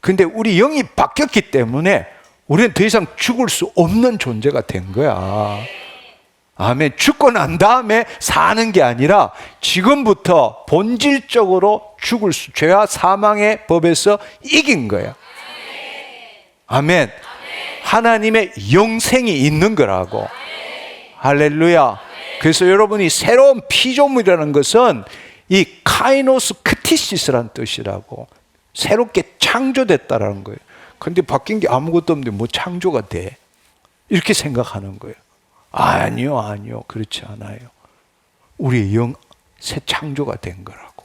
근데 우리 영이 바뀌었기 때문에 우리는 더 이상 죽을 수 없는 존재가 된 거야. 아멘. 죽고 난 다음에 사는 게 아니라 지금부터 본질적으로 죽을 수, 죄와 사망의 법에서 이긴 거야. 아멘. 하나님의 영생이 있는 거라고. 할렐루야. 그래서 여러분이 새로운 피조물이라는 것은 이 카이노스 크티시스라는 뜻이라고. 새롭게 창조됐다라는 거예요. 근데 바뀐 게 아무것도 없는데 뭐 창조가 돼? 이렇게 생각하는 거예요. 아니요. 그렇지 않아요. 우리의 영 새 창조가 된 거라고.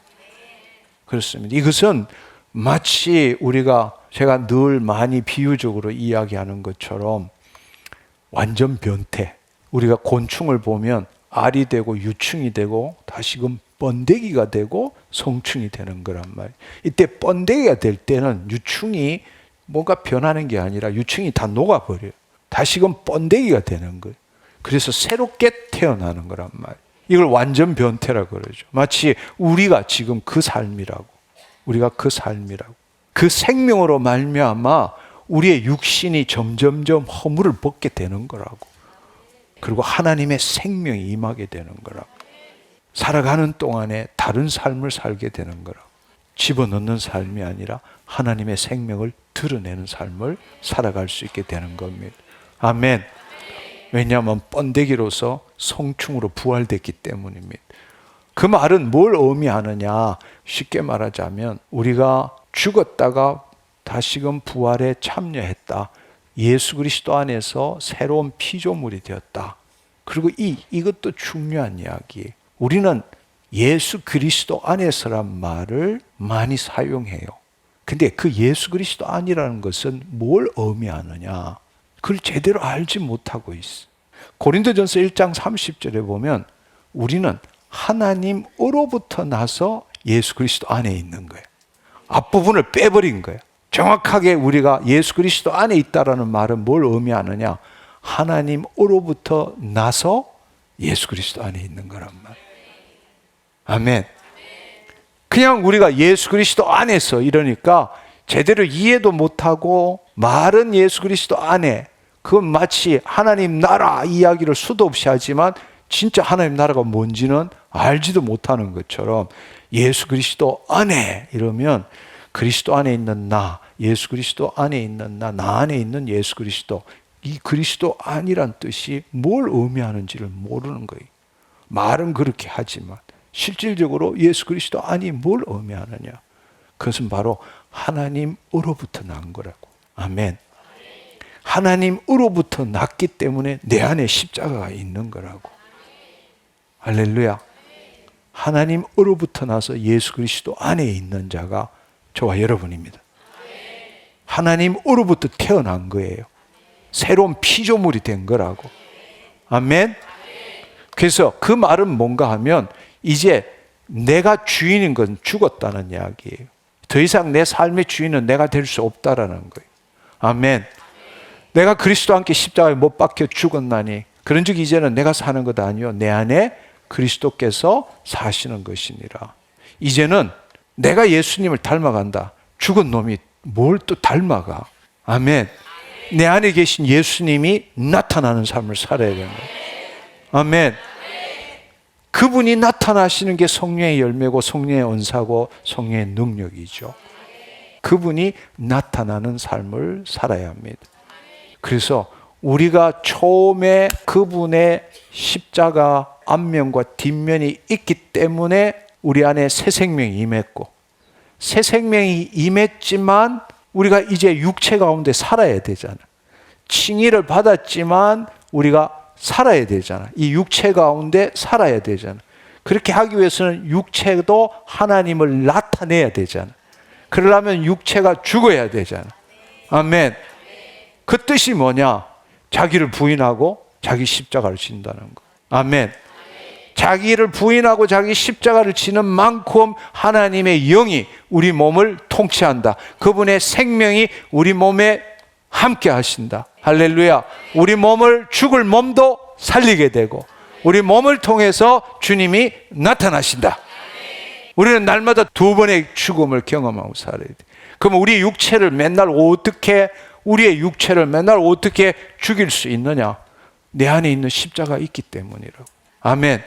그렇습니다. 이것은 마치 우리가 제가 늘 많이 비유적으로 이야기하는 것처럼 완전 변태. 우리가 곤충을 보면 알이 되고 유충이 되고 다시금 번데기가 되고 성충이 되는 거란 말이에요. 이때 번데기가 될 때는 유충이 뭔가 변하는 게 아니라 유충이 다 녹아버려요. 다시금 번데기가 되는 거예요. 그래서 새롭게 태어나는 거란 말이에요. 이걸 완전 변태라고 그러죠. 마치 우리가 지금 그 삶이라고. 우리가 그 삶이라고. 그 생명으로 말미암아 우리의 육신이 점점점 허물을 벗게 되는 거라고. 그리고 하나님의 생명이 임하게 되는 거라고. 살아가는 동안에 다른 삶을 살게 되는 거라고. 집어넣는 삶이 아니라 하나님의 생명을 드러내는 삶을 살아갈 수 있게 되는 겁니다. 아멘. 왜냐하면 번데기로서 성충으로 부활됐기 때문입니다. 그 말은 뭘 의미하느냐? 쉽게 말하자면 우리가 죽었다가 다시금 부활에 참여했다. 예수 그리스도 안에서 새로운 피조물이 되었다. 그리고 이것도 중요한 이야기예요. 우리는 예수 그리스도 안에서란 말을 많이 사용해요. 근데 그 예수 그리스도 안이라는 것은 뭘 의미하느냐? 그걸 제대로 알지 못하고 있어. 고린도전서 1장 30절에 보면 우리는 하나님으로부터 나서 예수 그리스도 안에 있는 거예요. 앞부분을 빼버린 거예요. 정확하게 우리가 예수 그리스도 안에 있다라는 말은 뭘 의미하느냐? 하나님으로부터 나서 예수 그리스도 안에 있는 거란 말이에요. 아멘. 그냥 우리가 예수 그리스도 안에서 이러니까 제대로 이해도 못하고 말은 예수 그리스도 안에, 그건 마치 하나님 나라 이야기를 수도 없이 하지만 진짜 하나님 나라가 뭔지는 알지도 못하는 것처럼 예수 그리스도 안에 이러면 그리스도 안에 있는 나, 예수 그리스도 안에 있는 나 안에 있는 예수 그리스도, 이 그리스도 안이란 뜻이 뭘 의미하는지를 모르는 거예요. 말은 그렇게 하지만 실질적으로 예수 그리스도 안이 뭘 의미하느냐? 그것은 바로 하나님으로부터 난 거라고. 아멘. 하나님으로부터 났기 때문에 내 안에 십자가가 있는 거라고. 할렐루야. 하나님으로부터 나서 예수 그리스도 안에 있는 자가 저와 여러분입니다. 하나님으로부터 태어난 거예요. 새로운 피조물이 된 거라고. 아멘. 그래서 그 말은 뭔가 하면 이제 내가 주인인 건 죽었다는 이야기예요. 더 이상 내 삶의 주인은 내가 될 수 없다라는 거예요. 아멘. 내가 그리스도와 함께 십자가에 못 박혀 죽었나니 그런즉 이제는 내가 사는 것 아니요 내 안에 그리스도께서 사시는 것이니라. 이제는 내가 예수님을 닮아간다. 죽은 놈이 뭘 또 닮아가. 아멘. 내 안에 계신 예수님이 나타나는 삶을 살아야 되는 거예요. 아멘. 그분이 나타나시는 게 성령의 열매고 성령의 은사고 성령의 능력이죠. 그분이 나타나는 삶을 살아야 합니다. 그래서 우리가 처음에 그분의 십자가 앞면과 뒷면이 있기 때문에 우리 안에 새 생명이 임했고, 새 생명이 임했지만 우리가 이제 육체 가운데 살아야 되잖아. 칭의를 받았지만 우리가 살아야 되잖아. 이 육체 가운데 살아야 되잖아. 그렇게 하기 위해서는 육체도 하나님을 나타내야 되잖아. 그러려면 육체가 죽어야 되잖아. 아멘. 그 뜻이 뭐냐? 자기를 부인하고 자기 십자가를 진다는 거. 아멘. 자기를 부인하고 자기 십자가를 지는 만큼 하나님의 영이 우리 몸을 통치한다. 그분의 생명이 우리 몸에 함께 하신다. 할렐루야. 우리 몸을 죽을 몸도 살리게 되고 우리 몸을 통해서 주님이 나타나신다. 우리는 날마다 두 번의 죽음을 경험하고 살아야 돼. 그럼 우리 육체를 맨날 우리의 육체를 맨날 어떻게 죽일 수 있느냐? 내 안에 있는 십자가 있기 때문이라고. 아멘.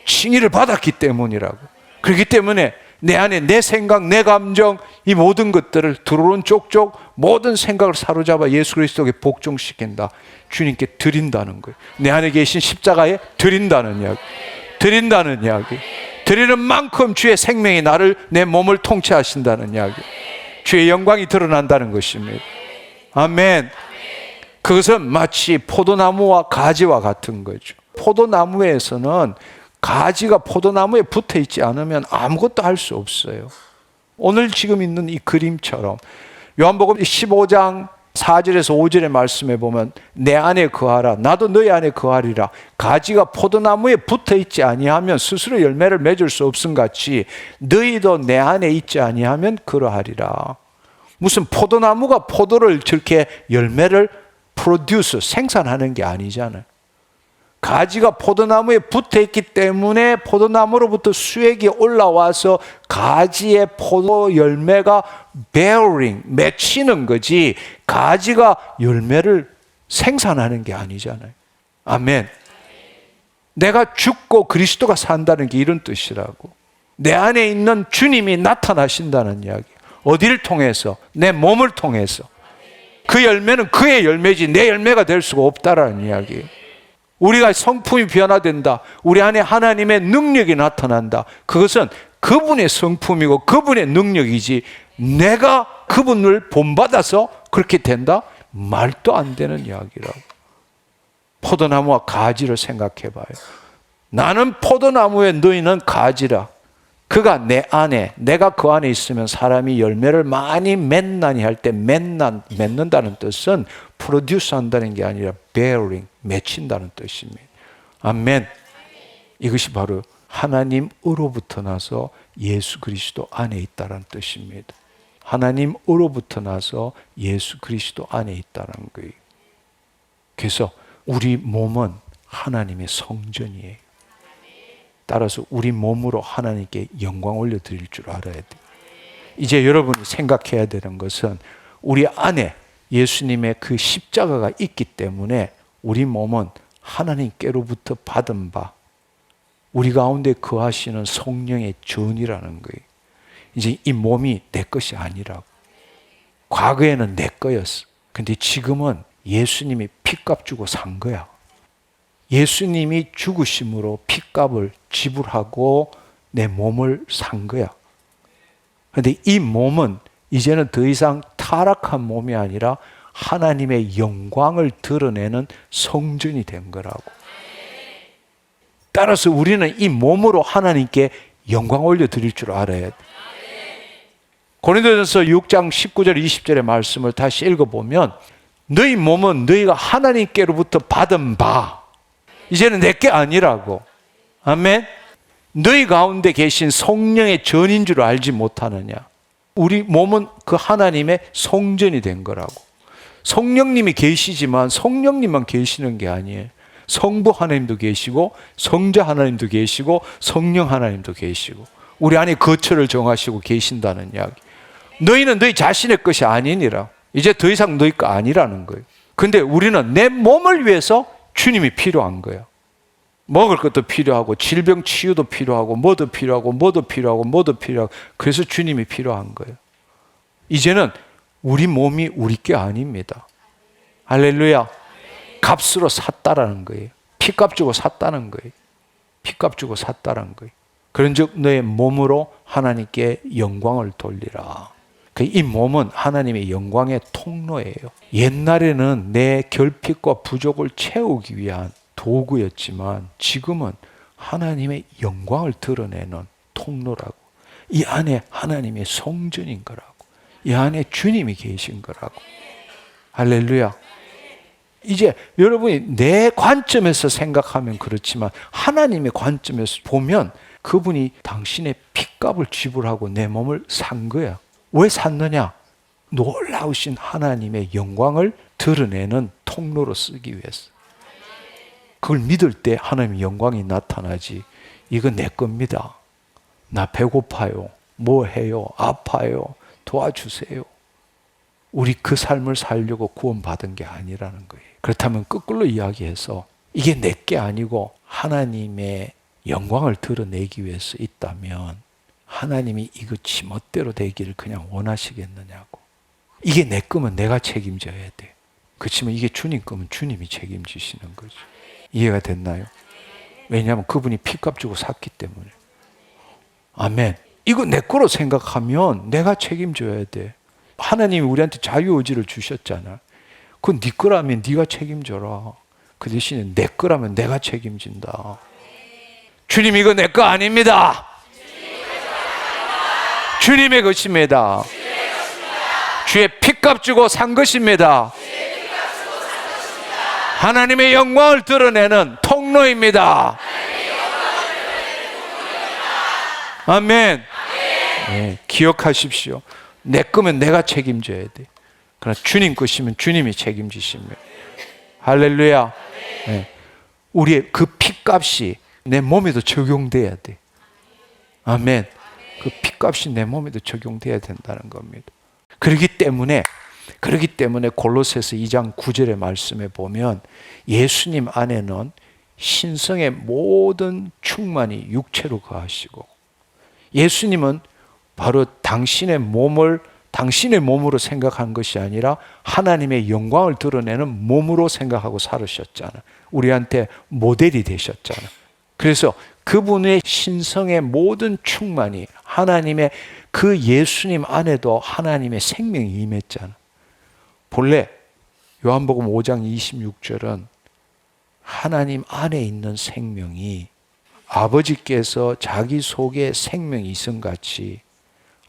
칭의를 받았기 때문이라고. 그렇기 때문에 내 안에 내 생각, 내 감정, 이 모든 것들을 들어오는 쪽쪽 모든 생각을 사로잡아 예수 그리스도에게 복종시킨다. 주님께 드린다는 거예요. 내 안에 계신 십자가에 드린다는 이야기. 드린다는 이야기. 드리는 만큼 주의 생명이 내 몸을 통치하신다는 이야기. 주의 영광이 드러난다는 것입니다. 아멘. 그것은 마치 포도나무와 가지와 같은 거죠. 포도나무에서는 가지가 포도나무에 붙어 있지 않으면 아무것도 할 수 없어요. 오늘 지금 있는 이 그림처럼 요한복음 15장 4절에서 5절의 말씀에 보면 내 안에 거하라 나도 너희 안에 거하리라. 가지가 포도나무에 붙어 있지 아니하면 스스로 열매를 맺을 수 없음 같이 너희도 내 안에 있지 아니하면 그러하리라. 무슨 포도나무가 포도를 저렇게 열매를 생산하는 게 아니잖아요. 가지가 포도나무에 붙어 있기 때문에 포도나무로부터 수액이 올라와서 가지의 포도 열매가 맺히는 거지 가지가 열매를 생산하는 게 아니잖아요. 아멘. 내가 죽고 그리스도가 산다는 게 이런 뜻이라고. 내 안에 있는 주님이 나타나신다는 이야기. 어디를 통해서? 내 몸을 통해서. 그 열매는 그의 열매지 내 열매가 될 수가 없다라는 이야기. 우리가 성품이 변화된다. 우리 안에 하나님의 능력이 나타난다. 그것은 그분의 성품이고 그분의 능력이지 내가 그분을 본받아서 그렇게 된다? 말도 안 되는 이야기라고. 포도나무와 가지를 생각해 봐요. 나는 포도나무에 너희는 가지라. 그가 내 안에, 내가 그 안에 있으면 사람이 열매를 많이 맺나니 할 때 맺는다는 뜻은 프로듀스 한다는 게 아니라 bearing, 맺힌다는 뜻입니다. 아멘. 이것이 바로 하나님으로부터 나서 예수 그리스도 안에 있다는 뜻입니다. 하나님으로부터 나서 예수 그리스도 안에 있다는 거예요. 그래서 우리 몸은 하나님의 성전이에요. 따라서 우리 몸으로 하나님께 영광 올려드릴 줄 알아야 돼요. 이제 여러분이 생각해야 되는 것은 우리 안에 예수님의 그 십자가가 있기 때문에 우리 몸은 하나님께로부터 받은 바, 우리 가운데 거하시는 성령의 전이라는 거예요. 이제 이 몸이 내 것이 아니라고. 과거에는 내 거였어. 근데 지금은 예수님이 핏값 주고 산 거야. 예수님이 죽으심으로 핏값을 지불하고 내 몸을 산 거야. 그런데 이 몸은 이제는 더 이상 타락한 몸이 아니라 하나님의 영광을 드러내는 성전이 된 거라고. 따라서 우리는 이 몸으로 하나님께 영광 올려드릴 줄 알아야 돼. 고린도전서 6장 19절 20절의 말씀을 다시 읽어보면 너희 몸은 너희가 하나님께로부터 받은 바, 이제는 내게 아니라고. 아멘. 너희 가운데 계신 성령의 전인 줄 알지 못하느냐. 우리 몸은 그 하나님의 성전이 된 거라고. 성령님이 계시지만 성령님만 계시는 게 아니에요. 성부 하나님도 계시고 성자 하나님도 계시고 성령 하나님도 계시고 우리 안에 거처를 정하시고 계신다는 이야기. 너희는 너희 자신의 것이 아니니라. 이제 더 이상 너희 거 아니라는 거예요. 근데 우리는 내 몸을 위해서 주님이 필요한 거예요. 먹을 것도 필요하고 질병 치유도 필요하고 뭐도 필요하고 뭐도 필요하고 뭐도 필요하고 그래서 주님이 필요한 거예요. 이제는 우리 몸이 우리 게 아닙니다. 할렐루야. 값으로 샀다라는 거예요. 피값 주고 샀다는 거예요. 피값 주고 샀다는 거예요. 그런즉 너의 몸으로 하나님께 영광을 돌리라. 이 몸은 하나님의 영광의 통로예요. 옛날에는 내 결핍과 부족을 채우기 위한 도구였지만 지금은 하나님의 영광을 드러내는 통로라고. 이 안에 하나님의 성전인 거라고. 이 안에 주님이 계신 거라고. 할렐루야. 이제 여러분이 내 관점에서 생각하면 그렇지만 하나님의 관점에서 보면 그분이 당신의 핏값을 지불하고 내 몸을 산 거야. 왜 샀느냐? 놀라우신 하나님의 영광을 드러내는 통로로 쓰기 위해서. 그걸 믿을 때 하나님의 영광이 나타나지. 이거 내 겁니다. 나 배고파요. 뭐 해요? 아파요. 도와주세요. 우리 그 삶을 살려고 구원받은 게 아니라는 거예요. 그렇다면 거꾸로 이야기해서 이게 내 게 아니고 하나님의 영광을 드러내기 위해서 있다면 하나님이 이거 지멋대로 되기를 그냥 원하시겠느냐고. 이게 내 거면 내가 책임져야 돼. 그렇지만 이게 주님 거면 주님이 책임지시는 거죠. 이해가 됐나요? 왜냐하면 그분이 피값 주고 샀기 때문에. 아멘. 이거 내 거로 생각하면 내가 책임져야 돼. 하나님이 우리한테 자유의지를 주셨잖아. 그건 네 거라면 네가 책임져라. 그 대신에 내 거라면 내가 책임진다. 주님 이거 내 거 아닙니다. 주님의 것입니다. 주의 피값 주고 산 것입니다. 하나님의 영광을 드러내는 통로입니다. 아멘. 네, 기억하십시오. 내 거면 내가 책임져야 돼. 그러나 주님 것이면 주님이 책임지십니다. 할렐루야. 네. 우리의 그 피값이 내 몸에도 적용돼야 돼. 아멘. 그 피값이 내 몸에도 적용돼야 된다는 겁니다. 그렇기 때문에 골로새서 2장 9절의 말씀에 보면 예수님 안에는 신성의 모든 충만이 육체로 거하시고 예수님은 바로 당신의 몸으로 생각한 것이 아니라 하나님의 영광을 드러내는 몸으로 생각하고 살으셨잖아. 우리한테 모델이 되셨잖아. 그래서 그분의 신성의 모든 충만이 하나님의 그 예수님 안에도 하나님의 생명이 임했잖아. 본래 요한복음 5장 26절은 하나님 안에 있는 생명이 아버지께서 자기 속에 생명이 있음같이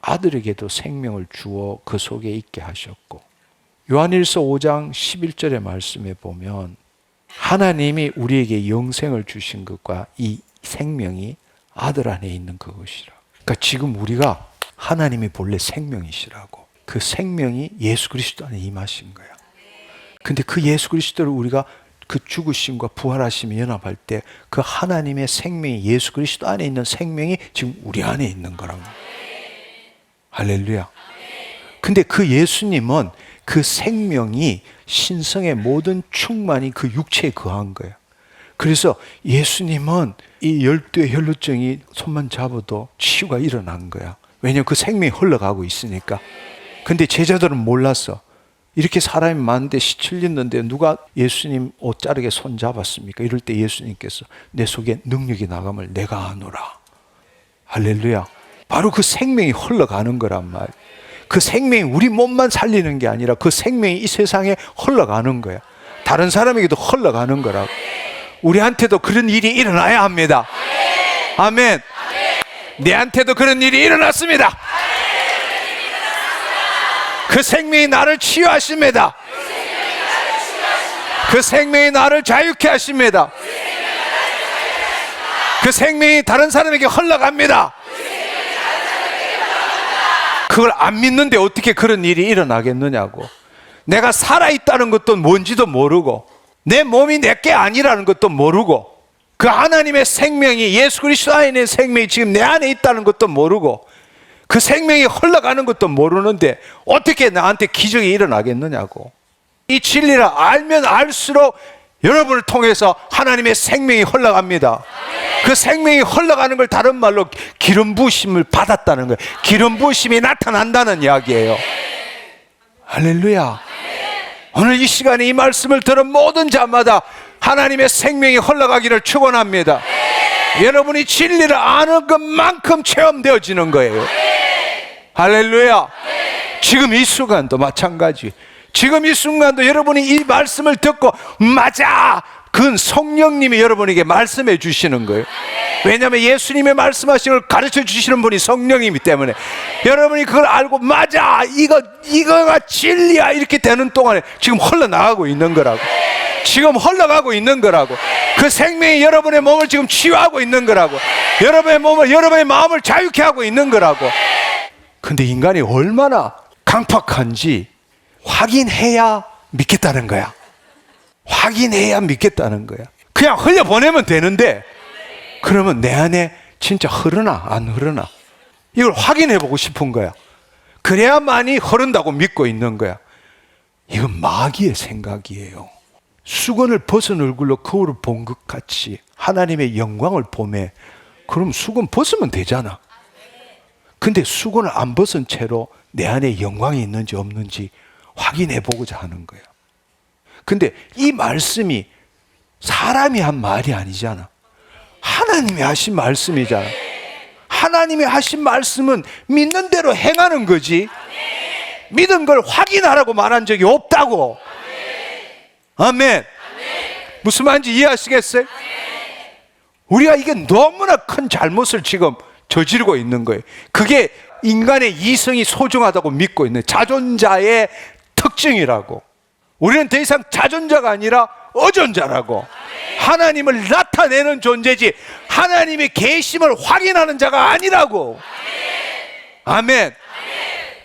아들에게도 생명을 주어 그 속에 있게 하셨고, 요한일서 5장 11절의 말씀에 보면 하나님이 우리에게 영생을 주신 것과 이 생명이 아들 안에 있는 그것이라. 그러니까 지금 우리가 하나님이 본래 생명이시라고, 그 생명이 예수 그리스도 안에 임하신 거야. 근데 그 예수 그리스도를 우리가 그 죽으심과 부활하심에 연합할 때 그 하나님의 생명이, 예수 그리스도 안에 있는 생명이 지금 우리 안에 있는 거라고. 할렐루야. 근데 그 예수님은 그 생명이 신성의 모든 충만이 그 육체에 거한 거야. 그래서 예수님은 이 12의 혈루증이 손만 잡아도 치유가 일어난 거야. 왜냐하면 그 생명이 흘러가고 있으니까. 근데 제자들은 몰랐어. 이렇게 사람이 많은데 시칠렸는데 누가 예수님 옷 자르게 손 잡았습니까? 이럴 때 예수님께서 내 속에 능력이 나감을 내가 아노라. 할렐루야. 바로 그 생명이 흘러가는 거란 말이야. 그 생명이 우리 몸만 살리는 게 아니라 그 생명이 이 세상에 흘러가는 거야. 다른 사람에게도 흘러가는 거라고. 우리한테도 그런 일이 일어나야 합니다. 아멘. 내한테도 그런 일이 일어났습니다. 그 생명이 나를 치유하십니다. 그 생명이 나를 자유케 하십니다. 그 생명이 다른 사람에게 흘러갑니다. 그걸 안 믿는데 어떻게 그런 일이 일어나겠느냐고. 내가 살아있다는 것도 뭔지도 모르고, 내 몸이 내게 아니라는 것도 모르고, 그 하나님의 생명이, 예수 그리스도 안에 있는 생명이 지금 내 안에 있다는 것도 모르고, 그 생명이 흘러가는 것도 모르는데 어떻게 나한테 기적이 일어나겠느냐고. 이 진리를 알면 알수록 여러분을 통해서 하나님의 생명이 흘러갑니다. 그 생명이 흘러가는 걸 다른 말로 기름 부으심을 받았다는 거예요. 기름 부으심이 나타난다는 이야기예요. 할렐루야. 오늘 이 시간에 이 말씀을 들은 모든 자마다 하나님의 생명이 흘러가기를 축원합니다. 여러분이 진리를 아는 것만큼 체험되어지는 거예요. 할렐루야. 지금 이 순간도 마찬가지. 지금 이 순간도 여러분이 이 말씀을 듣고 맞아! 그건 성령님이 여러분에게 말씀해 주시는 거예요. 왜냐하면 예수님의 말씀하신 걸 가르쳐 주시는 분이 성령이기 때문에 여러분이 그걸 알고 맞아! 이거가 진리야! 이렇게 되는 동안에 지금 흘러나가고 있는 거라고. 지금 흘러가고 있는 거라고. 그 생명이 여러분의 몸을 지금 치유하고 있는 거라고. 여러분의 몸을, 여러분의 마음을 자유케 하고 있는 거라고. 근데 인간이 얼마나 강팍한지 확인해야 믿겠다는 거야. 확인해야 믿겠다는 거야. 그냥 흘려보내면 되는데, 그러면 내 안에 진짜 흐르나 안 흐르나 이걸 확인해보고 싶은 거야. 그래야만이 흐른다고 믿고 있는 거야. 이건 마귀의 생각이에요. 수건을 벗은 얼굴로 거울을 본 것 같이 하나님의 영광을 보매, 그럼 수건 벗으면 되잖아. 근데 수건을 안 벗은 채로 내 안에 영광이 있는지 없는지 확인해 보고자 하는 거야. 근데 이 말씀이 사람이 한 말이 아니잖아. 하나님이 하신 말씀이잖아. 하나님이 하신 말씀은 믿는 대로 행하는 거지. 믿은 걸 확인하라고 말한 적이 없다고. 아멘. 무슨 말인지 이해하시겠어요? 우리가 이게 너무나 큰 잘못을 지금 저지르고 있는 거예요. 그게 인간의 이성이 소중하다고 믿고 있는 자존자의 특징이라고. 우리는 더 이상 자존자가 아니라 어존자라고. 하나님을 나타내는 존재지 하나님의 계심을 확인하는 자가 아니라고. 아멘.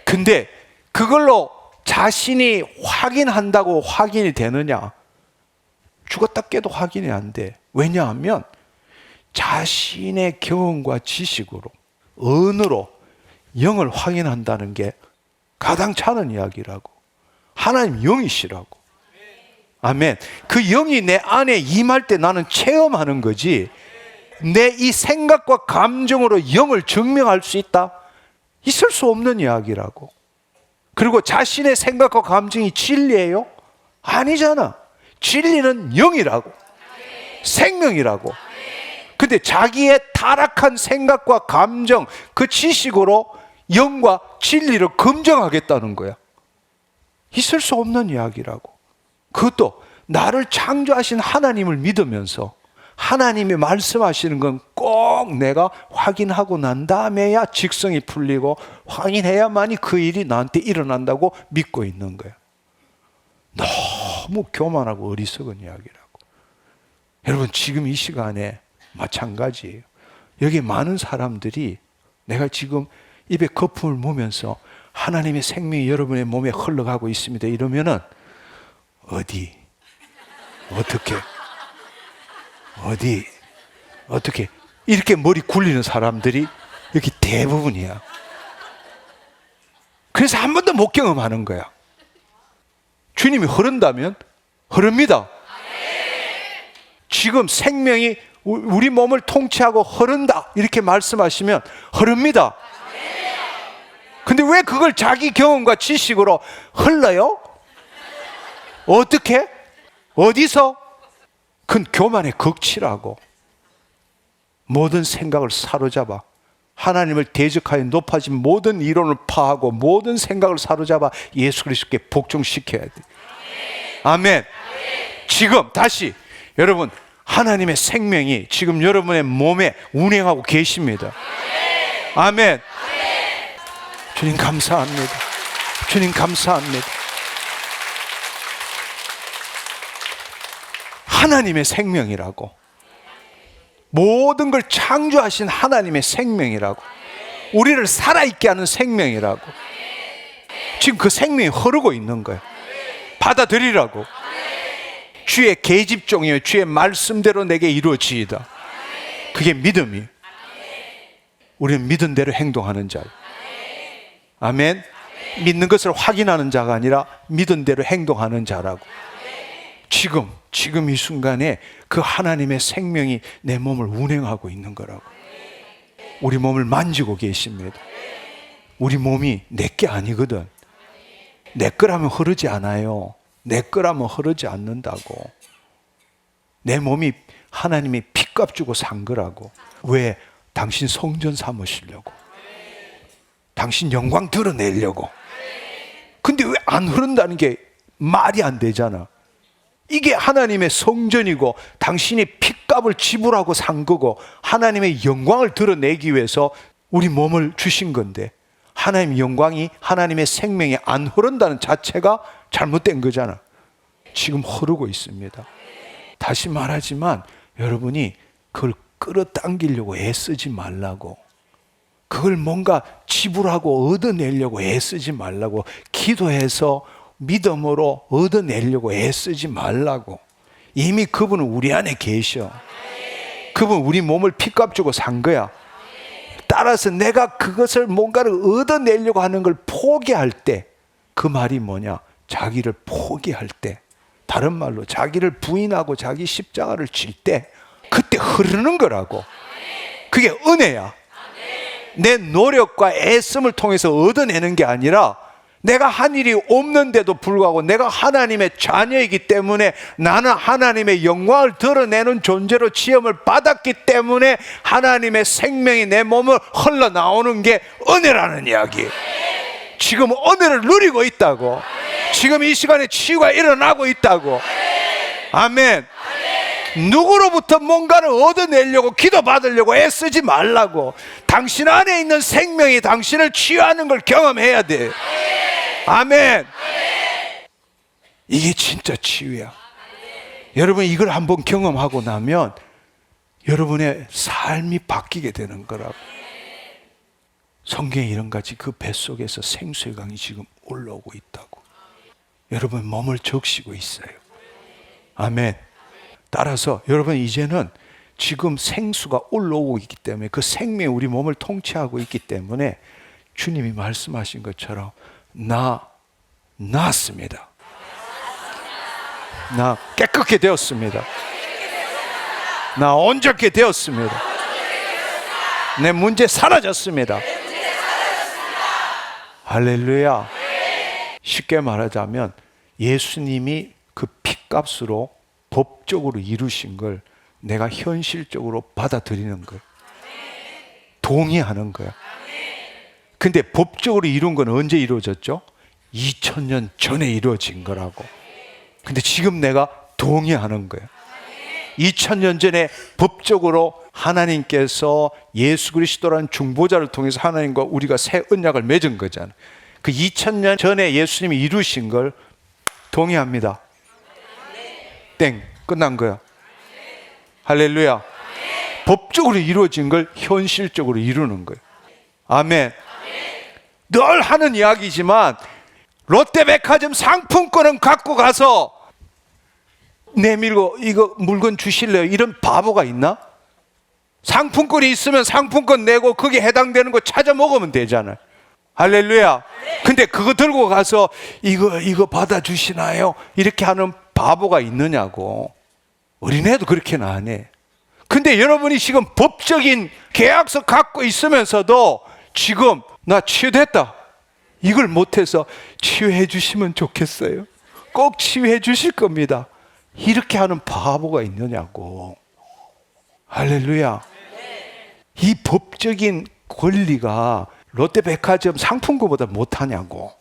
근데 그걸로 자신이 확인한다고 확인이 되느냐? 죽었다 깨도 확인이 안 돼. 왜냐하면 자신의 경험과 지식으로, 언어로 영을 확인한다는 게 가당찮은 이야기라고. 하나님 영이시라고. 아멘. 그 영이 내 안에 임할 때 나는 체험하는 거지, 내 이 생각과 감정으로 영을 증명할 수 있다? 있을 수 없는 이야기라고. 그리고 자신의 생각과 감정이 진리예요? 아니잖아. 진리는 영이라고, 생명이라고. 근데 자기의 타락한 생각과 감정, 그 지식으로 영과 진리를 검증하겠다는 거야. 있을 수 없는 이야기라고. 그것도 나를 창조하신 하나님을 믿으면서 하나님이 말씀하시는 건 꼭 내가 확인하고 난 다음에야 직성이 풀리고 확인해야만이 그 일이 나한테 일어난다고 믿고 있는 거야. 너무 교만하고 어리석은 이야기라고. 여러분, 지금 이 시간에 마찬가지예요. 여기 많은 사람들이 내가 지금 입에 거품을 무면서 하나님의 생명이 여러분의 몸에 흘러가고 있습니다 이러면은 어디, 어떻게, 어디, 어떻게 이렇게 머리 굴리는 사람들이 여기 대부분이야. 그래서 한 번도 못 경험하는 거야. 주님이 흐른다면 흐릅니다. 지금 생명이 우리 몸을 통치하고 흐른다 이렇게 말씀하시면 흐릅니다. 근데 왜 그걸 자기 경험과 지식으로 흘러요? 어떻게? 어디서? 그건 교만의 극치라고. 모든 생각을 사로잡아 하나님을 대적하여 높아진 모든 이론을 파하고 모든 생각을 사로잡아 예수 그리스도께 복종시켜야 돼. 아멘. 지금 다시 여러분, 하나님의 생명이 지금 여러분의 몸에 운행하고 계십니다. 아멘. 주님 감사합니다. 주님 감사합니다. 하나님의 생명이라고. 모든 걸 창조하신 하나님의 생명이라고. 우리를 살아있게 하는 생명이라고. 지금 그 생명이 흐르고 있는 거예요. 받아들이라고. 주의 계집종이요 주의 말씀대로 내게 이루어지이다. 그게 믿음이에요. 우리는 믿은 대로 행동하는 자예요. 아멘. 믿는 것을 확인하는 자가 아니라 믿은 대로 행동하는 자라고. 지금 이 순간에 그 하나님의 생명이 내 몸을 운행하고 있는 거라고. 우리 몸을 만지고 계십니다. 우리 몸이 내 게 아니거든. 내 거라면 흐르지 않아요. 내 거라면 흐르지 않는다고. 내 몸이 하나님이 핏값 주고 산 거라고. 왜? 당신 성전 삼으시려고. 당신 영광 드러내려고. 근데 왜 안 흐른다는 게 말이 안 되잖아. 이게 하나님의 성전이고 당신이 핏값을 지불하고 산 거고 하나님의 영광을 드러내기 위해서 우리 몸을 주신 건데 하나님의 영광이, 하나님의 생명이 안 흐른다는 자체가 잘못된 거잖아. 지금 흐르고 있습니다. 다시 말하지만 여러분이 그걸 끌어당기려고 애쓰지 말라고. 그걸 뭔가 지불하고 얻어내려고 애쓰지 말라고. 기도해서 믿음으로 얻어내려고 애쓰지 말라고. 이미 그분은 우리 안에 계셔. 그분 우리 몸을 핏값 주고 산 거야. 따라서 내가 그것을 뭔가를 얻어내려고 하는 걸 포기할 때, 그 말이 뭐냐? 자기를 포기할 때, 다른 말로 자기를 부인하고 자기 십자가를 질 때, 그때 흐르는 거라고. 그게 은혜야. 내 노력과 애씀을 통해서 얻어내는 게 아니라 내가 한 일이 없는데도 불구하고 내가 하나님의 자녀이기 때문에 나는 하나님의 영광을 드러내는 존재로 지음을 받았기 때문에 하나님의 생명이 내 몸을 흘러나오는 게 은혜라는 이야기. 지금 은혜를 누리고 있다고. 지금 이 시간에 치유가 일어나고 있다고. 아멘. 누구로부터 뭔가를 얻어내려고 기도받으려고 애쓰지 말라고. 당신 안에 있는 생명이 당신을 치유하는 걸 경험해야 돼. 아멘. 이게 진짜 치유야. 여러분 이걸 한번 경험하고 나면 여러분의 삶이 바뀌게 되는 거라고. 성경에 이런 같이 그 뱃속에서 생수의 강이 지금 올라오고 있다고. 여러분 몸을 적시고 있어요. 아멘. 따라서 여러분 이제는 지금 생수가 올라오고 있기 때문에 그 생명이 우리 몸을 통치하고 있기 때문에 주님이 말씀하신 것처럼 나 나았습니다. 나 깨끗게 되었습니다. 나 온전케 되었습니다. 내 문제 사라졌습니다. 할렐루야. 쉽게 말하자면 예수님이 그 핏값으로 법적으로 이루신 걸 내가 현실적으로 받아들이는 거예요. 동의하는 거야. 근데 법적으로 이룬 건 언제 이루어졌죠? 2000년 전에 이루어진 거라고. 근데 지금 내가 동의하는 거예요. 2000년 전에 법적으로 하나님께서 예수 그리스도라는 중보자를 통해서 하나님과 우리가 새 언약을 맺은 거잖아요. 그 2000년 전에 예수님이 이루신 걸 동의합니다. 땡, 끝난 거야. 할렐루야. 법적으로 이루어진 걸 현실적으로 이루는 거예요. 아멘. 늘 하는 이야기지만 롯데백화점 상품권은 갖고 가서 내밀고 이거 물건 주실래요? 이런 바보가 있나? 상품권이 있으면 상품권 내고 거기에 해당되는 거 찾아 먹으면 되잖아요. 할렐루야. 근데 그거 들고 가서 이거 받아주시나요? 이렇게 하는 바보가 있느냐고. 어린애도 그렇게는 안 해. 근데 여러분이 지금 법적인 계약서 갖고 있으면서도 지금 나 치유됐다, 이걸 못해서 치유해 주시면 좋겠어요. 꼭 치유해 주실 겁니다. 이렇게 하는 바보가 있느냐고. 할렐루야. 이 법적인 권리가 롯데백화점 상품권보다 못하냐고.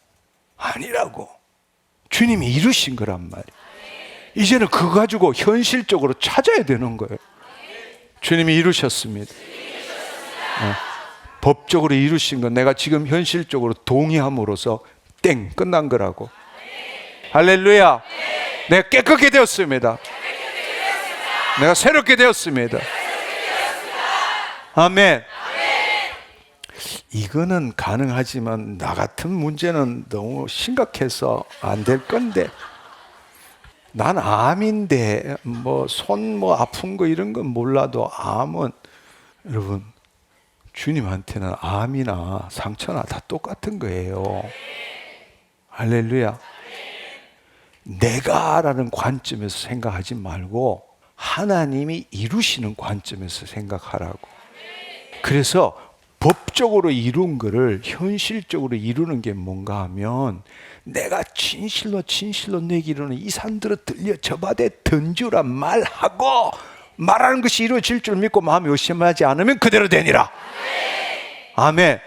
아니라고. 주님이 이루신 거란 말이에요. 이제는 그거 가지고 현실적으로 찾아야 되는 거예요. 주님이 이루셨습니다. 법적으로 이루신 건 내가 지금 현실적으로 동의함으로써 땡, 끝난 거라고. 할렐루야. 내가 깨끗게 되었습니다. 내가 새롭게 되었습니다. 아멘. 이거는 가능하지만 나 같은 문제는 너무 심각해서 안 될 건데, 난 암인데 손 아픈 거 이런 건 몰라도 암은 여러분 주님한테는 암이나 상처나 다 똑같은 거예요. 할렐루야. 내가라는 관점에서 생각하지 말고 하나님이 이루시는 관점에서 생각하라고. 그래서 법적으로 이룬 거를 현실적으로 이루는 게 뭔가 하면, 내가 진실로 내기로는 이 산들을 들려 저 바다에 던지라 말하고 말하는 것이 이루어질 줄 믿고 마음에 의심하지 않으면 그대로 되니라. 아멘.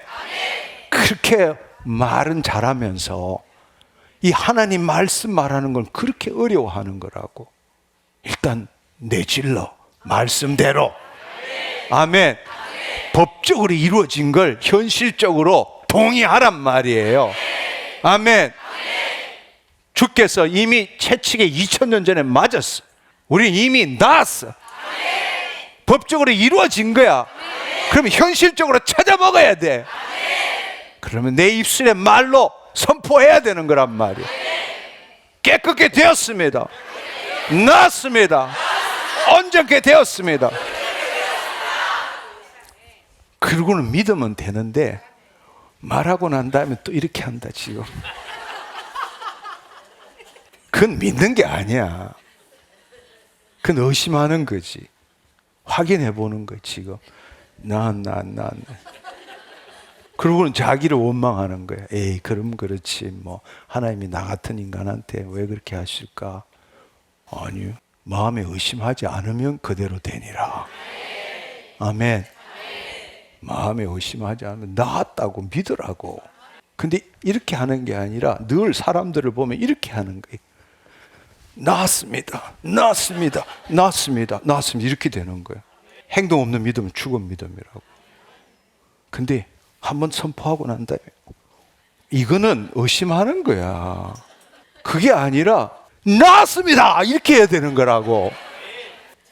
그렇게 말은 잘하면서 이 하나님 말씀 말하는 건 그렇게 어려워하는 거라고. 일단 내질러 말씀대로. 아멘. 법적으로 이루어진 걸 현실적으로 동의하란 말이에요. 아멘. 주께서 이미 채찍에 2000년 전에 맞았어. 우리는 이미 나았어. 법적으로 이루어진 거야. 그러면 현실적으로 찾아 먹어야 돼. 그러면 내 입술에 말로 선포해야 되는 거란 말이야. 깨끗게 되었습니다. 나았습니다. 온전케 되었습니다. 그러고는 믿으면 되는데 말하고 난 다음에 또 이렇게 한다 지금. 그건 믿는 게 아니야. 그건 의심하는 거지. 확인해 보는 거지 지금. 난. 그러고는 자기를 원망하는 거야. 에이, 그럼 그렇지. 하나님이 나 같은 인간한테 왜 그렇게 하실까? 아니요. 마음에 의심하지 않으면 그대로 되니라. 아멘. 마음에 의심하지 않으면 나았다고 믿으라고. 근데 이렇게 하는 게 아니라 늘 사람들을 보면 이렇게 하는 거예요. 나았습니다. 이렇게 되는 거예요. 행동 없는 믿음은 죽은 믿음이라고. 근데 한번 선포하고 난 다음에 이거는 의심하는 거야. 그게 아니라 나았습니다 이렇게 해야 되는 거라고.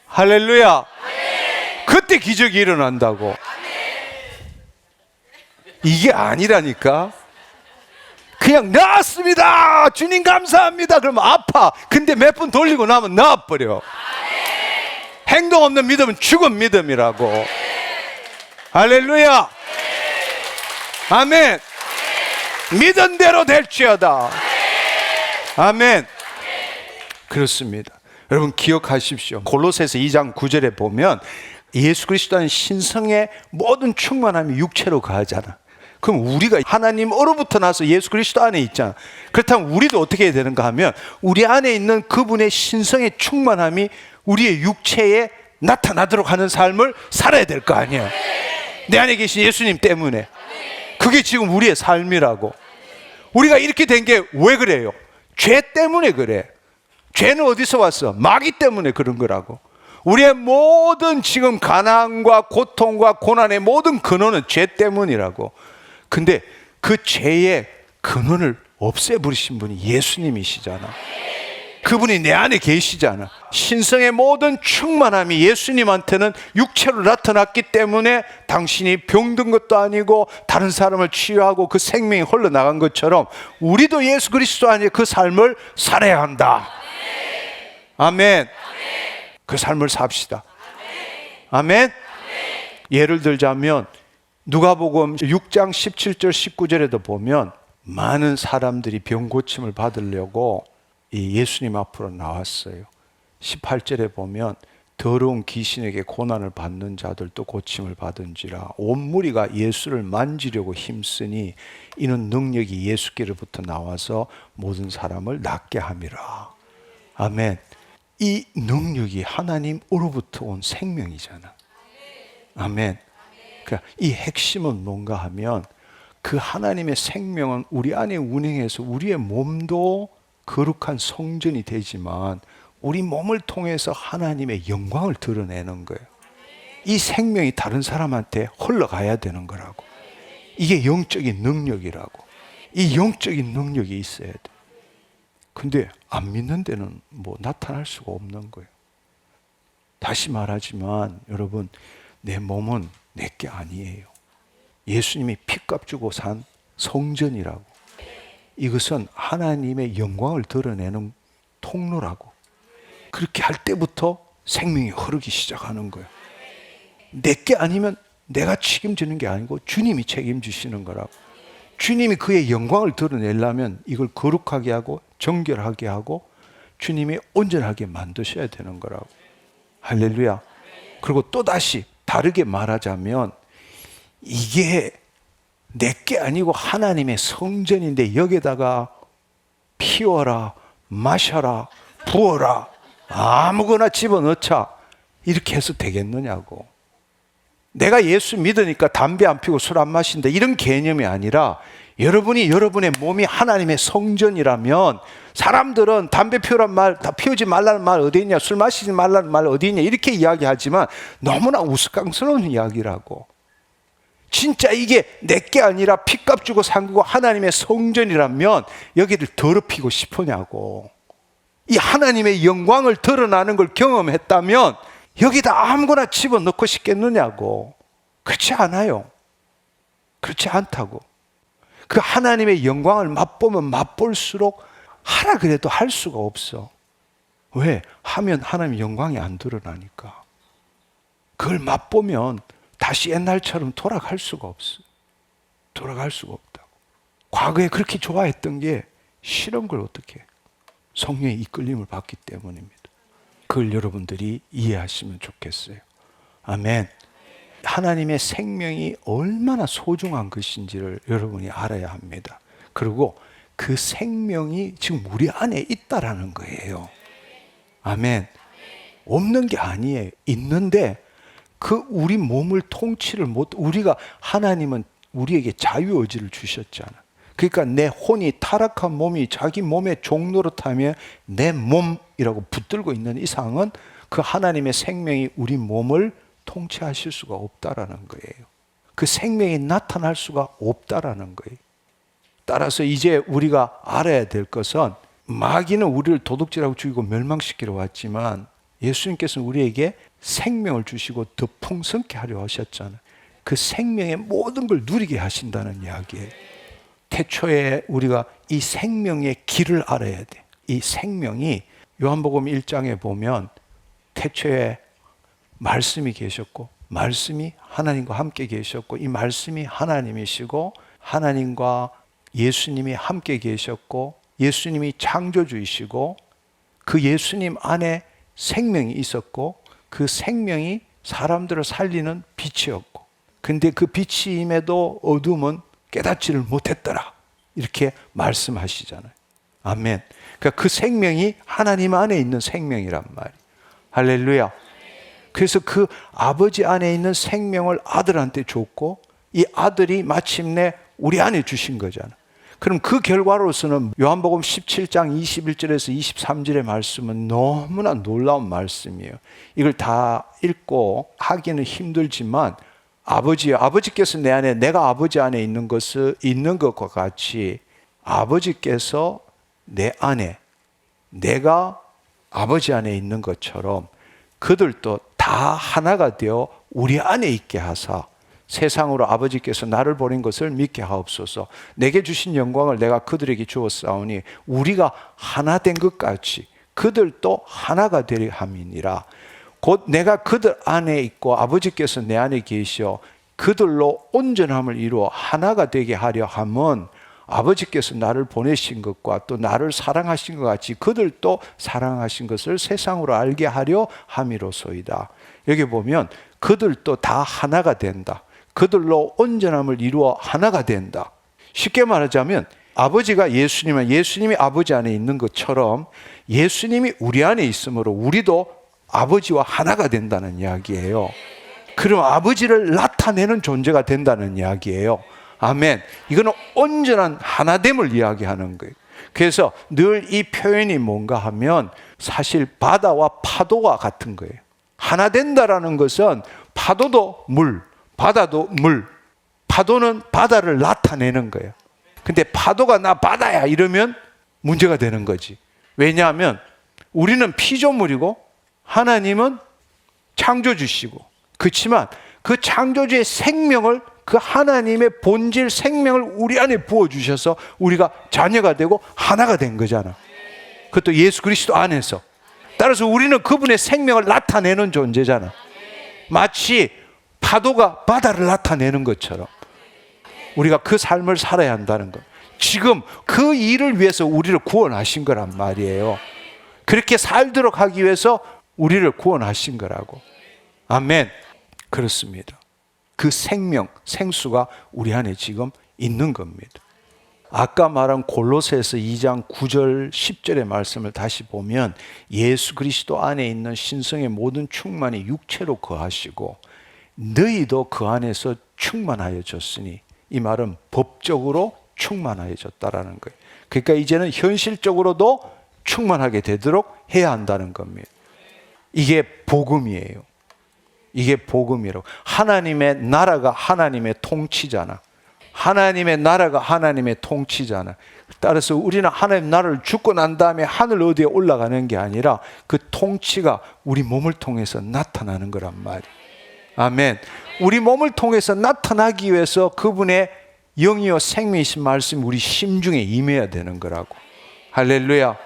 할렐루야. 그때 기적이 일어난다고. 이게 아니라니까. 그냥 나았습니다 주님 감사합니다 그러면 아파. 근데 몇 번 돌리고 나면 나아버려. 행동 없는 믿음은 죽은 믿음이라고. 할렐루야. 아멘. 믿은 대로 될지어다. 아멘. 그렇습니다. 여러분 기억하십시오. 골로새서 2장 9절에 보면 예수 그리스도는 신성의 모든 충만함이 육체로 가하잖아. 그럼 우리가 하나님으로부터 나서 예수 그리스도 안에 있잖아. 그렇다면 우리도 어떻게 해야 되는가 하면 우리 안에 있는 그분의 신성의 충만함이 우리의 육체에 나타나도록 하는 삶을 살아야 될 거 아니에요. 내 안에 계신 예수님 때문에. 그게 지금 우리의 삶이라고. 우리가 이렇게 된 게 왜 그래요? 죄 때문에 그래. 죄는 어디서 왔어? 마귀 때문에 그런 거라고. 우리의 모든 지금 가난과 고통과 고난의 모든 근원은 죄 때문이라고. 근데 그 죄의 근원을 없애버리신 분이 예수님이시잖아. 그분이 내 안에 계시잖아. 신성의 모든 충만함이 예수님한테는 육체로 나타났기 때문에 당신이 병든 것도 아니고 다른 사람을 치유하고 그 생명이 흘러나간 것처럼 우리도 예수 그리스도 안에 그 삶을 살아야 한다. 아멘. 그 삶을 삽시다. 아멘. 예를 들자면 누가복음 6장 17절 19절에도 보면 많은 사람들이 병 고침을 받으려고 이 예수님 앞으로 나왔어요. 18절에 보면 더러운 귀신에게 고난을 받는 자들도 고침을 받은지라 온 무리가 예수를 만지려고 힘쓰니 이는 능력이 예수께로부터 나와서 모든 사람을 낫게 함이라. 아멘. 이 능력이 하나님으로부터 온 생명이잖아. 아멘. 그러니까 이 핵심은 뭔가 하면 그 하나님의 생명은 우리 안에 운행해서 우리의 몸도 거룩한 성전이 되지만 우리 몸을 통해서 하나님의 영광을 드러내는 거예요. 이 생명이 다른 사람한테 흘러가야 되는 거라고. 이게 영적인 능력이라고. 이 영적인 능력이 있어야 돼. 근데 안 믿는 데는 뭐 나타날 수가 없는 거예요. 다시 말하지만 여러분, 내 몸은 내게 아니에요. 예수님이 피값 주고 산 성전이라고. 이것은 하나님의 영광을 드러내는 통로라고. 그렇게 할 때부터 생명이 흐르기 시작하는 거예요. 내게 아니면 내가 책임지는 게 아니고 주님이 책임지시는 거라고. 주님이 그의 영광을 드러내려면 이걸 거룩하게 하고 정결하게 하고 주님이 온전하게 만드셔야 되는 거라고. 할렐루야. 그리고 또다시 다르게 말하자면 이게 내게 아니고 하나님의 성전인데 여기다가 피워라, 마셔라, 부어라, 아무거나 집어넣자 이렇게 해서 되겠느냐고. 내가 예수 믿으니까 담배 안 피우고 술 안 마신다 이런 개념이 아니라 여러분이 여러분의 몸이 하나님의 성전이라면 사람들은 담배 피우란 말, 다 피우지 말라는 말 어디 있냐, 술 마시지 말라는 말 어디 있냐 이렇게 이야기하지만 너무나 우스꽝스러운 이야기라고. 진짜 이게 내게 아니라 피값 주고 산 거고 하나님의 성전이라면 여기를 더럽히고 싶으냐고. 이 하나님의 영광을 드러나는 걸 경험했다면 여기다 아무거나 집어넣고 싶겠느냐고. 그렇지 않아요. 그렇지 않다고. 그 하나님의 영광을 맛보면 맛볼수록 하라 그래도 할 수가 없어. 왜? 하면 하나님의 영광이 안 드러나니까. 그걸 맛보면 다시 옛날처럼 돌아갈 수가 없어. 돌아갈 수가 없다고. 과거에 그렇게 좋아했던 게 싫은 걸 어떻게 해? 성령의 이끌림을 받기 때문입니다. 그걸 여러분들이 이해하시면 좋겠어요. 아멘. 하나님의 생명이 얼마나 소중한 것인지를 여러분이 알아야 합니다. 그리고 그 생명이 지금 우리 안에 있다라는 거예요. 아멘. 없는 게 아니에요. 있는데 그 우리 몸을 통치를 못, 우리가 하나님은 우리에게 자유의지를 주셨잖아. 그러니까 내 혼이 타락한 몸이 자기 몸의 종노릇하며 내 몸이라고 붙들고 있는 이상은 그 하나님의 생명이 우리 몸을 통치하실 수가 없다라는 거예요. 그 생명이 나타날 수가 없다라는 거예요. 따라서 이제 우리가 알아야 될 것은 마귀는 우리를 도둑질하고 죽이고 멸망시키러 왔지만 예수님께서는 우리에게 생명을 주시고 더 풍성케 하려 하셨잖아요. 그 생명의 모든 걸 누리게 하신다는 이야기예요. 태초에 우리가 이 생명의 길을 알아야 돼. 이 생명이 요한복음 1장에 보면 태초에 말씀이 계셨고 말씀이 하나님과 함께 계셨고 이 말씀이 하나님이시고 하나님과 예수님이 함께 계셨고 예수님이 창조주이시고 그 예수님 안에 생명이 있었고 그 생명이 사람들을 살리는 빛이었고, 근데 그 빛이 임해도 어둠은 깨닫지를 못했더라. 이렇게 말씀하시잖아요. 아멘. 그러니까 그 생명이 하나님 안에 있는 생명이란 말이에요. 할렐루야. 그래서 그 아버지 안에 있는 생명을 아들한테 줬고, 이 아들이 마침내 우리 안에 주신 거잖아. 그럼 그 결과로서는 요한복음 17장 21절에서 23절의 말씀은 너무나 놀라운 말씀이에요. 이걸 다 읽고 하기는 힘들지만, 아버지께서 내 안에, 내가 아버지 안에 있는 것과 같이 아버지께서 내 안에, 내가 아버지 안에 있는 것처럼 그들도 다 하나가 되어 우리 안에 있게 하사 세상으로 아버지께서 나를 보낸 것을 믿게 하옵소서. 내게 주신 영광을 내가 그들에게 주었사오니 우리가 하나 된 것 같이 그들도 하나가 되려 함이니라. 곧 내가 그들 안에 있고 아버지께서 내 안에 계시어 그들로 온전함을 이루어 하나가 되게 하려 함은 아버지께서 나를 보내신 것과 또 나를 사랑하신 것 같이 그들도 사랑하신 것을 세상으로 알게 하려 함이로소이다. 여기 보면 그들도 다 하나가 된다. 그들로 온전함을 이루어 하나가 된다. 쉽게 말하자면 아버지가 예수님은, 예수님이 아버지 안에 있는 것처럼 예수님이 우리 안에 있으므로 우리도 아버지와 하나가 된다는 이야기예요. 그럼 아버지를 나타내는 존재가 된다는 이야기예요. 아멘. 이거는 온전한 하나됨을 이야기하는 거예요. 그래서 늘 이 표현이 뭔가 하면 사실 바다와 파도와 같은 거예요. 하나 된다라는 것은 파도도 물, 바다도 물, 파도는 바다를 나타내는 거예요. 근데 파도가 나 바다야 이러면 문제가 되는 거지. 왜냐하면 우리는 피조물이고 하나님은 창조주시고, 그렇지만 그 창조주의 생명을, 그 하나님의 본질 생명을 우리 안에 부어주셔서 우리가 자녀가 되고 하나가 된 거잖아. 그것도 예수 그리스도 안에서. 따라서 우리는 그분의 생명을 나타내는 존재잖아. 마치 파도가 바다를 나타내는 것처럼 우리가 그 삶을 살아야 한다는 것. 지금 그 일을 위해서 우리를 구원하신 거란 말이에요. 그렇게 살도록 하기 위해서 우리를 구원하신 거라고. 아멘. 그렇습니다. 그 생명, 생수가 우리 안에 지금 있는 겁니다. 아까 말한 골로새서 2장 9절 10절의 말씀을 다시 보면 예수 그리스도 안에 있는 신성의 모든 충만이 육체로 거하시고 너희도 그 안에서 충만하여졌으니, 이 말은 법적으로 충만하여졌다라는 거예요. 그러니까 이제는 현실적으로도 충만하게 되도록 해야 한다는 겁니다. 이게 복음이에요. 이게 복음이라고. 하나님의 나라가 하나님의 통치잖아. 하나님의 나라가 하나님의 통치잖아. 따라서 우리는 하나님 나라를 죽고 난 다음에 하늘 어디에 올라가는 게 아니라 그 통치가 우리 몸을 통해서 나타나는 거란 말이에요. 아멘. 우리 몸을 통해서 나타나기 위해서 그분의 영이요 생명이신 말씀이 우리 심중에 임해야 되는 거라고. 할렐루야.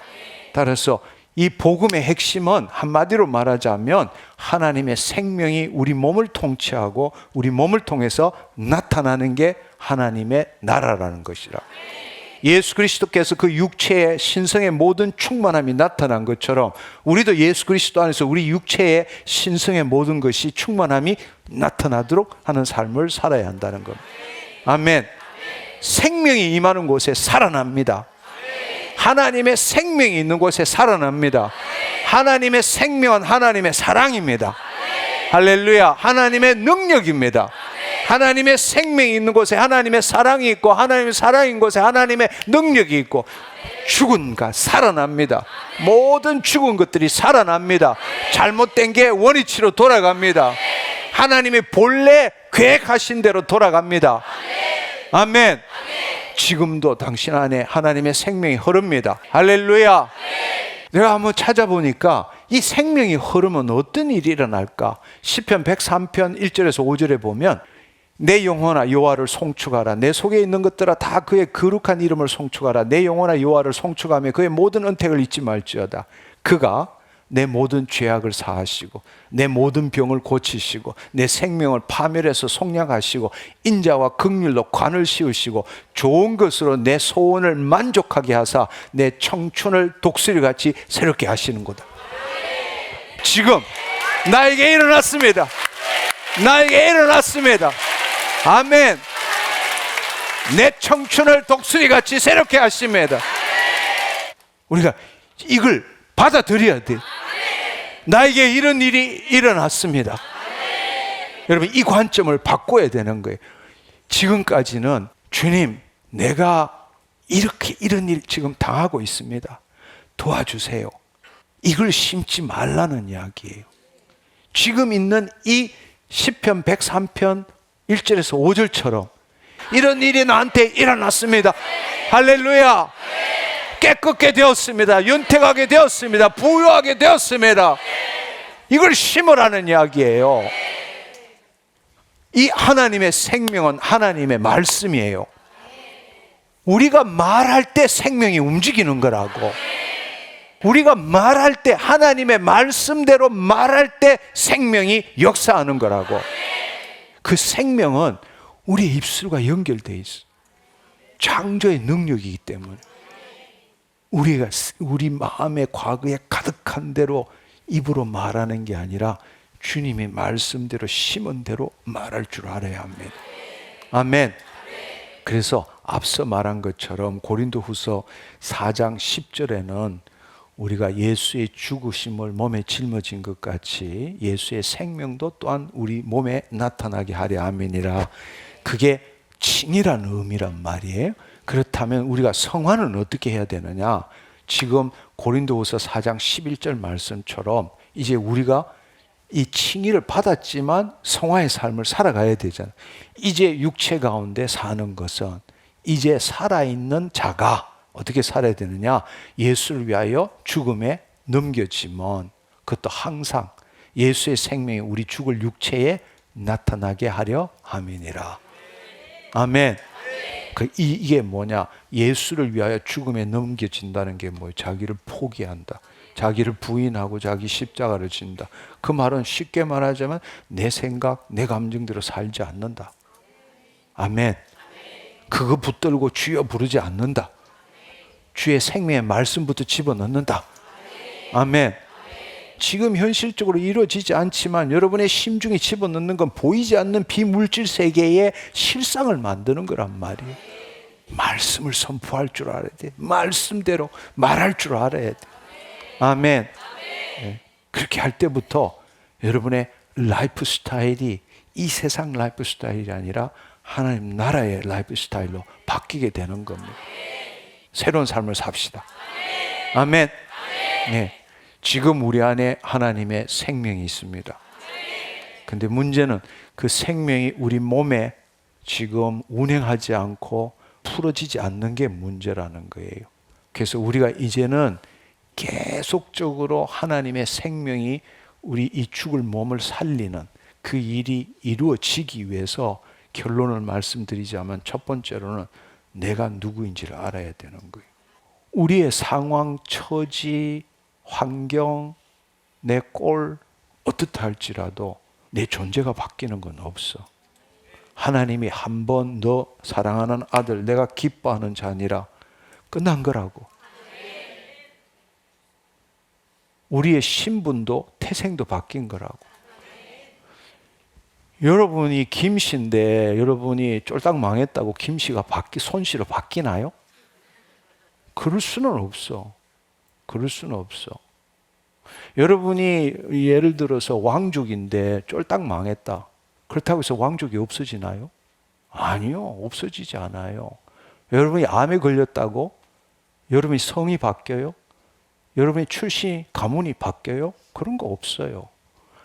따라서 이 복음의 핵심은 한마디로 말하자면 하나님의 생명이 우리 몸을 통치하고 우리 몸을 통해서 나타나는 게 하나님의 나라라는 것이라. 예수 그리스도께서 그 육체의 신성의 모든 충만함이 나타난 것처럼 우리도 예수 그리스도 안에서 우리 육체의 신성의 모든 것이 충만함이 나타나도록 하는 삶을 살아야 한다는 겁니다. 아멘. 생명이 임하는 곳에 살아납니다. 하나님의 생명이 있는 곳에 살아납니다. 하나님의 생명은 하나님의 사랑입니다. 할렐루야. 하나님의 능력입니다. 하나님의 생명이 있는 곳에 하나님의 사랑이 있고, 하나님의 사랑인 곳에 하나님의 능력이 있고, 죽은 가 살아납니다. 모든 죽은 것들이 살아납니다. 잘못된 게 원위치로 돌아갑니다. 하나님이 본래 계획하신 대로 돌아갑니다. 아멘. 지금도 당신 안에 하나님의 생명이 흐릅니다. 할렐루야. 내가 한번 찾아보니까 이 생명이 흐르면 어떤 일이 일어날까? 시편 103편 1절에서 5절에 보면 내 영혼아 여호와를 송축하라. 내 속에 있는 것들아 다 그의 거룩한 이름을 송축하라. 내 영혼아 여호와를 송축하며 그의 모든 은택을 잊지 말지어다. 그가 내 모든 죄악을 사하시고 내 모든 병을 고치시고 내 생명을 파멸해서 속량하시고 인자와 긍휼로 관을 씌우시고 좋은 것으로 내 소원을 만족하게 하사 내 청춘을 독수리같이 새롭게 하시는 거다. 지금 나에게 일어났습니다. 나에게 일어났습니다. 아멘. 내 청춘을 독수리같이 새롭게 하십니다. 우리가 이걸 받아들여야 돼. 나에게 이런 일이 일어났습니다. 여러분, 이 관점을 바꿔야 되는 거예요. 지금까지는 주님, 내가 이렇게 이런 일 지금 당하고 있습니다. 도와주세요. 이걸 심지 말라는 이야기예요. 지금 있는 이 시편 103편 1절에서 5절처럼 이런 일이 나한테 일어났습니다. 할렐루야. 깨끗게 되었습니다. 윤택하게 되었습니다. 부유하게 되었습니다. 이걸 심으라는 이야기예요. 이 하나님의 생명은 하나님의 말씀이에요. 우리가 말할 때 생명이 움직이는 거라고. 우리가 말할 때, 하나님의 말씀대로 말할 때 생명이 역사하는 거라고. 그 생명은 우리의 입술과 연결되어 있어. 창조의 능력이기 때문에 우리가 우리 마음의 과거에 가득한 대로 입으로 말하는 게 아니라 주님의 말씀대로 심은 대로 말할 줄 알아야 합니다. 아멘. 그래서 앞서 말한 것처럼 고린도후서 4장 10절에는 우리가 예수의 죽으심을 몸에 짊어진 것 같이 예수의 생명도 또한 우리 몸에 나타나게 하려 함이니라. 그게 칭이라는 의미란 말이에요. 그렇다면 우리가 성화는 어떻게 해야 되느냐? 지금 고린도후서 4장 11절 말씀처럼 이제 우리가 이 칭의를 받았지만 성화의 삶을 살아가야 되잖아요. 이제 육체 가운데 사는 것은 이제 살아있는 자가 어떻게 살아야 되느냐? 예수를 위하여 죽음에 넘겨지면 그것도 항상 예수의 생명이 우리 죽을 육체에 나타나게 하려 함이니라. 아멘. 이게 뭐냐? 예수를 위하여 죽음에 넘겨진다는 게 뭐예요? 자기를 포기한다. 자기를 부인하고 자기 십자가를 진다. 그 말은 쉽게 말하자면 내 생각, 내 감정대로 살지 않는다. 아멘. 그거 붙들고 주여 부르지 않는다. 주의 생명의 말씀부터 집어넣는다. 아멘. 지금 현실적으로 이루어지지 않지만 여러분의 심중에 집어넣는 건 보이지 않는 비물질 세계의 실상을 만드는 거란 말이에요. 말씀을 선포할 줄 알아야 돼. 말씀대로 말할 줄 알아야 돼. 아멘. 네. 그렇게 할 때부터 여러분의 라이프 스타일이 이 세상 라이프 스타일이 아니라 하나님 나라의 라이프 스타일로 바뀌게 되는 겁니다. 새로운 삶을 삽시다. 아멘. 네. 지금 우리 안에 하나님의 생명이 있습니다. 근데 문제는 그 생명이 우리 몸에 지금 운행하지 않고 풀어지지 않는 게 문제라는 거예요. 그래서 우리가 이제는 계속적으로 하나님의 생명이 우리 이 죽을 몸을 살리는 그 일이 이루어지기 위해서 결론을 말씀드리자면 첫 번째로는 내가 누구인지를 알아야 되는 거예요. 우리의 상황, 처지, 환경, 내 꼴 어떻다 할지라도 내 존재가 바뀌는 건 없어. 하나님이 한 번 너 사랑하는 아들 내가 기뻐하는 자니라 끝난 거라고. 우리의 신분도 태생도 바뀐 거라고. 여러분이 김씨인데 여러분이 쫄딱 망했다고 김씨가 손씨로 바뀌나요? 그럴 수는 없어. 그럴 수는 없어. 여러분이 예를 들어서 왕족인데 쫄딱 망했다. 그렇다고 해서 왕족이 없어지나요? 아니요. 없어지지 않아요. 여러분이 암에 걸렸다고 여러분이 성이 바뀌어요? 여러분의 출신 가문이 바뀌어요? 그런 거 없어요.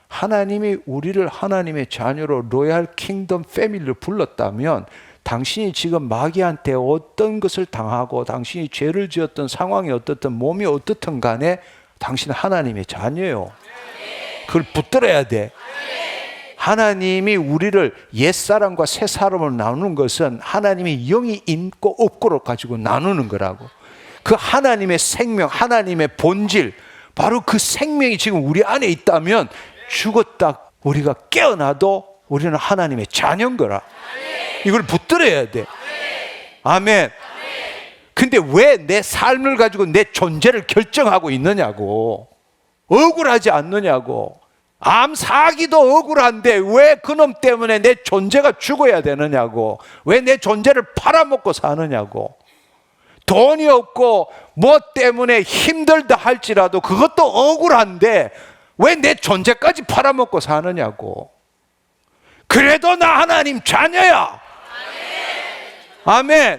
하나님이 우리를 하나님의 자녀로 로얄 킹덤 패밀리로 불렀다면 당신이 지금 마귀한테 어떤 것을 당하고 당신이 죄를 지었던 상황이 어떻든 몸이 어떻든 간에 당신은 하나님의 자녀예요. 그걸 붙들어야 돼. 하나님이 우리를 옛사람과 새사람으로 나누는 것은 하나님이 영이 있고 없고를 가지고 나누는 거라고. 그 하나님의 생명, 하나님의 본질, 바로 그 생명이 지금 우리 안에 있다면 죽었다 우리가 깨어나도 우리는 하나님의 자녀인 거라. 이걸 붙들어야 돼. 아멘. 근데 왜 내 삶을 가지고 내 존재를 결정하고 있느냐고. 억울하지 않느냐고. 암사기도 억울한데 왜 그놈 때문에 내 존재가 죽어야 되느냐고. 왜 내 존재를 팔아먹고 사느냐고. 돈이 없고 뭐 때문에 힘들다 할지라도 그것도 억울한데 왜 내 존재까지 팔아먹고 사느냐고. 그래도 나 하나님 자녀야. 아멘.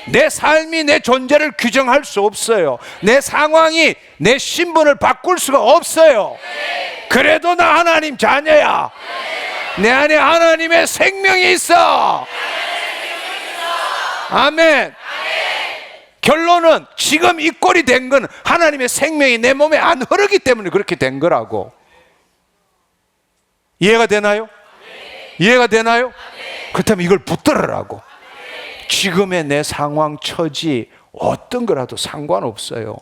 내 삶이 내 존재를 규정할 수 없어요. 내 상황이 내 신분을 바꿀 수가 없어요. 그래도 나 하나님 자녀야. 내 안에 하나님의 생명이 있어. 아멘. 결론은 지금 이 꼴이 된 건 하나님의 생명이 내 몸에 안 흐르기 때문에 그렇게 된 거라고. 이해가 되나요? 이해가 되나요? 그렇다면 이걸 붙들으라고. 지금의 내 상황, 처지 어떤 거라도 상관없어요.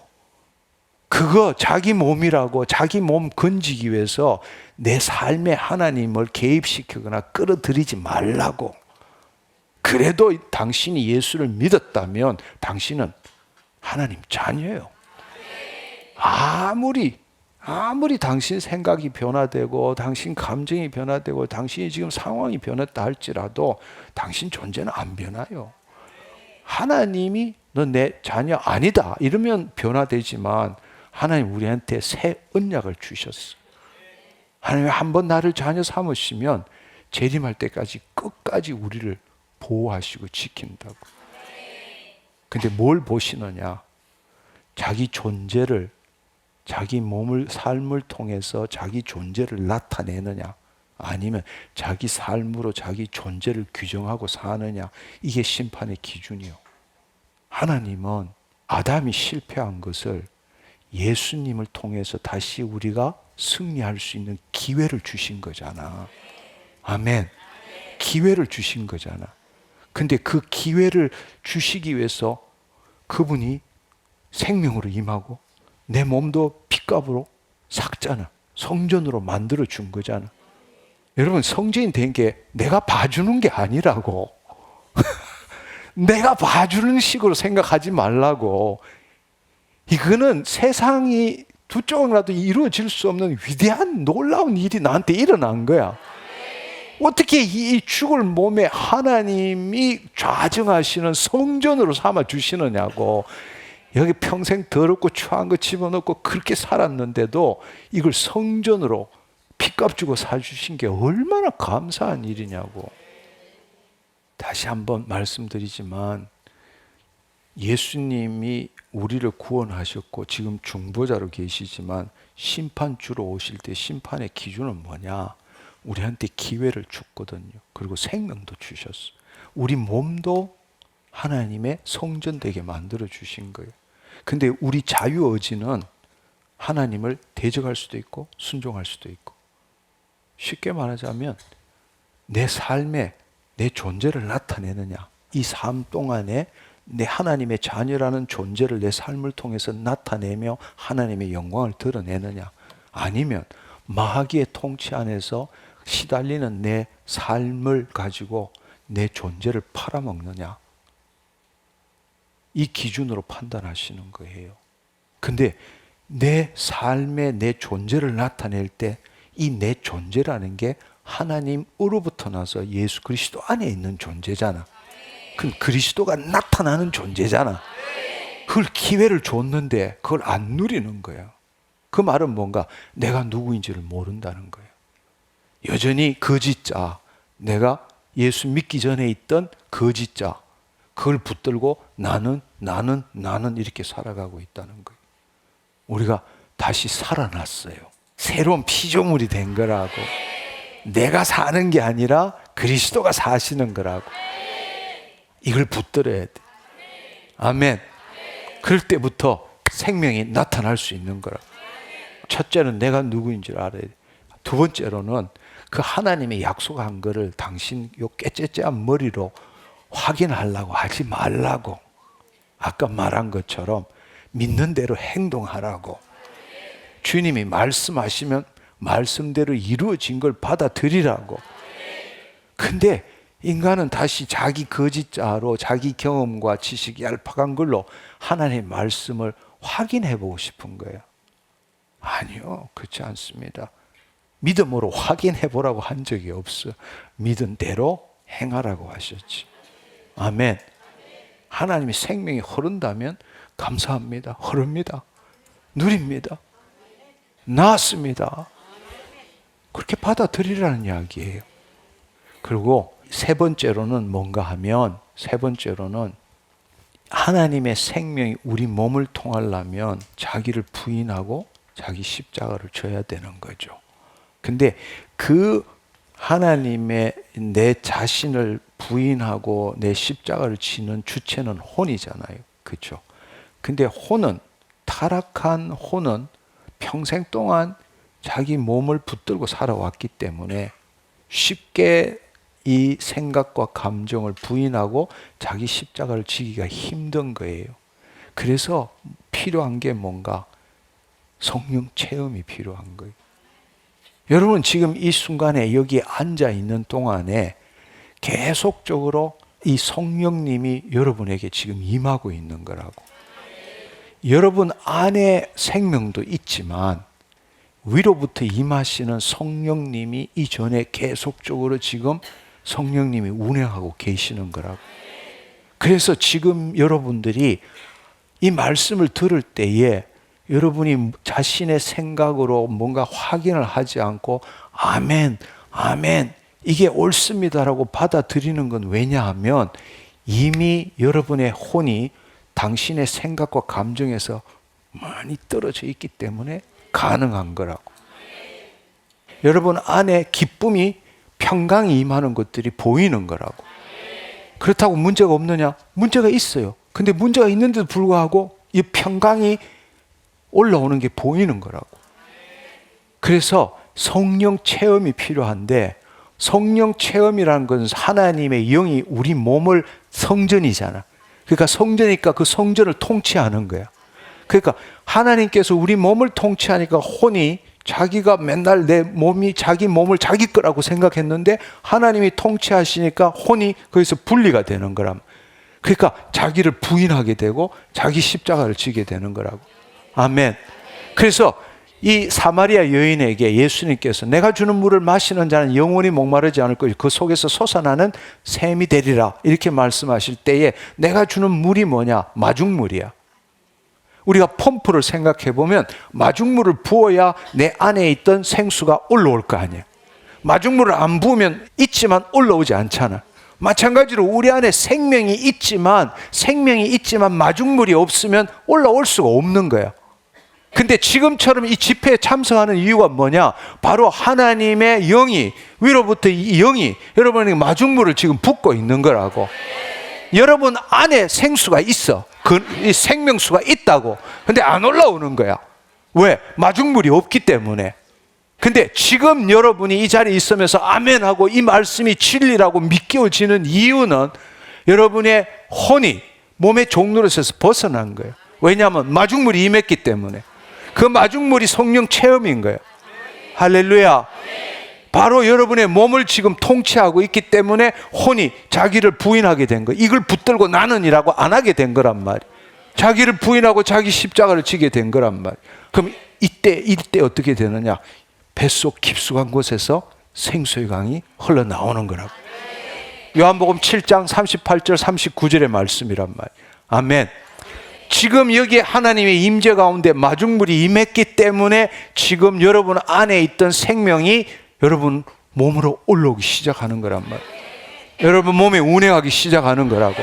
그거 자기 몸이라고 자기 몸 건지기 위해서 내 삶에 하나님을 개입시키거나 끌어들이지 말라고. 그래도 당신이 예수를 믿었다면 당신은 하나님 자녀예요. 아무리 당신 생각이 변화되고 당신 감정이 변화되고 당신이 지금 상황이 변했다 할지라도 당신 존재는 안 변해요. 하나님이 너 내 자녀 아니다 이러면 변화되지만 하나님 우리한테 새 언약을 주셨어. 하나님 한번 나를 자녀 삼으시면 재림할 때까지 끝까지 우리를 보호하시고 지킨다고. 근데 뭘 보시느냐? 자기 존재를, 자기 몸을, 삶을 통해서 자기 존재를 나타내느냐, 아니면 자기 삶으로 자기 존재를 규정하고 사느냐. 이게 심판의 기준이요. 하나님은 아담이 실패한 것을 예수님을 통해서 다시 우리가 승리할 수 있는 기회를 주신 거잖아. 아멘. 기회를 주신 거잖아. 근데 그 기회를 주시기 위해서 그분이 생명으로 임하고 내 몸도 핏값으로 샀잖아. 성전으로 만들어 준 거잖아. 여러분, 성전이 된 게 내가 봐주는 게 아니라고. 내가 봐주는 식으로 생각하지 말라고. 이거는 세상이 두 조각이라도 이루어질 수 없는 위대한 놀라운 일이 나한테 일어난 거야. 어떻게 이 죽을 몸에 하나님이 좌정하시는 성전으로 삼아 주시느냐고. 여기 평생 더럽고 추한 거 집어넣고 그렇게 살았는데도 이걸 성전으로 핏값 주고 사주신 게 얼마나 감사한 일이냐고. 다시 한번 말씀드리지만 예수님이 우리를 구원하셨고 지금 중보자로 계시지만 심판주로 오실 때 심판의 기준은 뭐냐? 우리한테 기회를 줬거든요. 그리고 생명도 주셨어. 우리 몸도 하나님의 성전 되게 만들어 주신 거예요. 근데 우리 자유의지는 하나님을 대적할 수도 있고 순종할 수도 있고. 쉽게 말하자면 내 삶에 내 존재를 나타내느냐, 이 삶 동안에 내 하나님의 자녀라는 존재를 내 삶을 통해서 나타내며 하나님의 영광을 드러내느냐, 아니면 마귀의 통치 안에서 시달리는 내 삶을 가지고 내 존재를 팔아먹느냐, 이 기준으로 판단하시는 거예요. 근데 내 삶에 내 존재를 나타낼 때 이 내 존재라는 게 하나님으로부터 나서 예수 그리스도 안에 있는 존재잖아. 그럼 그리스도가 나타나는 존재잖아. 그걸 기회를 줬는데 그걸 안 누리는 거야. 그 말은 뭔가 내가 누구인지를 모른다는 거예요. 여전히 거짓자, 내가 예수 믿기 전에 있던 거짓자, 그걸 붙들고 나는 이렇게 살아가고 있다는 거예요. 우리가 다시 살아났어요. 새로운 피조물이 된 거라고. 내가 사는 게 아니라 그리스도가 사시는 거라고. 이걸 붙들어야 돼. 아멘. 그럴 때부터 생명이 나타날 수 있는 거라고. 첫째는 내가 누구인지를 알아야 돼. 두 번째로는 그 하나님의 약속한 거를 당신 요 깨째째한 머리로 확인하려고 하지 말라고. 아까 말한 것처럼 믿는 대로 행동하라고. 주님이 말씀하시면 말씀대로 이루어진 걸 받아들이라고. 근데 인간은 다시 자기 거짓자로 자기 경험과 지식이 얄팍한 걸로 하나님의 말씀을 확인해 보고 싶은 거예요. 아니요, 그렇지 않습니다. 믿음으로 확인해 보라고 한 적이 없어요. 믿은 대로 행하라고 하셨지. 아멘. 하나님의 생명이 흐른다면 감사합니다. 흐릅니다. 누립니다. 나았습니다. 그렇게 받아들이라는 이야기예요. 그리고 세 번째로는 뭔가 하면, 세 번째로는 하나님의 생명이 우리 몸을 통하려면 자기를 부인하고 자기 십자가를 져야 되는 거죠. 근데 그 하나님의 내 자신을 부인하고 내 십자가를 지는 주체는 혼이잖아요. 그렇죠? 근데 혼은, 타락한 혼은 평생 동안 자기 몸을 붙들고 살아왔기 때문에 쉽게 이 생각과 감정을 부인하고 자기 십자가를 지기가 힘든 거예요. 그래서 필요한 게 뭔가 성령 체험이 필요한 거예요. 여러분 지금 이 순간에 여기 앉아 있는 동안에 계속적으로 이 성령님이 여러분에게 지금 임하고 있는 거라고. 여러분 안에 생명도 있지만 위로부터 임하시는 성령님이 이전에 계속적으로 지금 성령님이 운행하고 계시는 거라고. 그래서 지금 여러분들이 이 말씀을 들을 때에 여러분이 자신의 생각으로 뭔가 확인을 하지 않고 아멘, 아멘, 이게 옳습니다라고 받아들이는 건 왜냐하면 이미 여러분의 혼이 당신의 생각과 감정에서 많이 떨어져 있기 때문에 가능한 거라고. 여러분 안에 기쁨이, 평강이 임하는 것들이 보이는 거라고. 그렇다고 문제가 없느냐? 문제가 있어요. 근데 문제가 있는데도 불구하고 이 평강이 올라오는 게 보이는 거라고. 그래서 성령 체험이 필요한데, 성령 체험이라는 것은 하나님의 영이 우리 몸을, 성전이잖아. 그러니까 성전이니까 그 성전을 통치하는 거야. 그러니까 하나님께서 우리 몸을 통치하니까 혼이 자기가 맨날 내 몸이 자기 몸을 자기 거라고 생각했는데 하나님이 통치하시니까 혼이 거기서 분리가 되는 거람. 그러니까 자기를 부인하게 되고 자기 십자가를 지게 되는 거라고. 아멘. 그래서 이 사마리아 여인에게 예수님께서 내가 주는 물을 마시는 자는 영원히 목마르지 않을 것이고 그 속에서 솟아나는 샘이 되리라 이렇게 말씀하실 때에 내가 주는 물이 뭐냐? 마중물이야. 우리가 펌프를 생각해 보면 마중물을 부어야 내 안에 있던 생수가 올라올 거 아니야. 마중물을 안 부으면 있지만 올라오지 않잖아. 마찬가지로 우리 안에 생명이 있지만 마중물이 없으면 올라올 수가 없는 거야. 근데 지금처럼 이 집회에 참석하는 이유가 뭐냐? 바로 하나님의 영이, 위로부터 이 영이 여러분에게 마중물을 지금 붓고 있는 거라고. 여러분 안에 생수가 있어. 이 생명수가 있다고. 근데 안 올라오는 거야. 왜? 마중물이 없기 때문에. 근데 지금 여러분이 이 자리에 있으면서 아멘하고 이 말씀이 진리라고 믿겨지는 이유는 여러분의 혼이 몸의 종노릇에서 벗어난 거예요. 왜냐하면 마중물이 임했기 때문에. 그 마중물이 성령 체험인 거예요. 할렐루야. 바로 여러분의 몸을 지금 통치하고 있기 때문에 혼이 자기를 부인하게 된 거예요. 이걸 붙들고 나는이라고 안 하게 된 거란 말이에요. 자기를 부인하고 자기 십자가를 지게 된 거란 말이에요. 그럼 이때 어떻게 되느냐? 뱃속 깊숙한 곳에서 생수의 강이 흘러나오는 거라고. 요한복음 7장 38절 39절의 말씀이란 말이에요. 아멘. 지금 여기 하나님의 임재 가운데 마중물이 임했기 때문에 지금 여러분 안에 있던 생명이 여러분 몸으로 올라오기 시작하는 거란 말이에요. 여러분 몸에 운행하기 시작하는 거라고.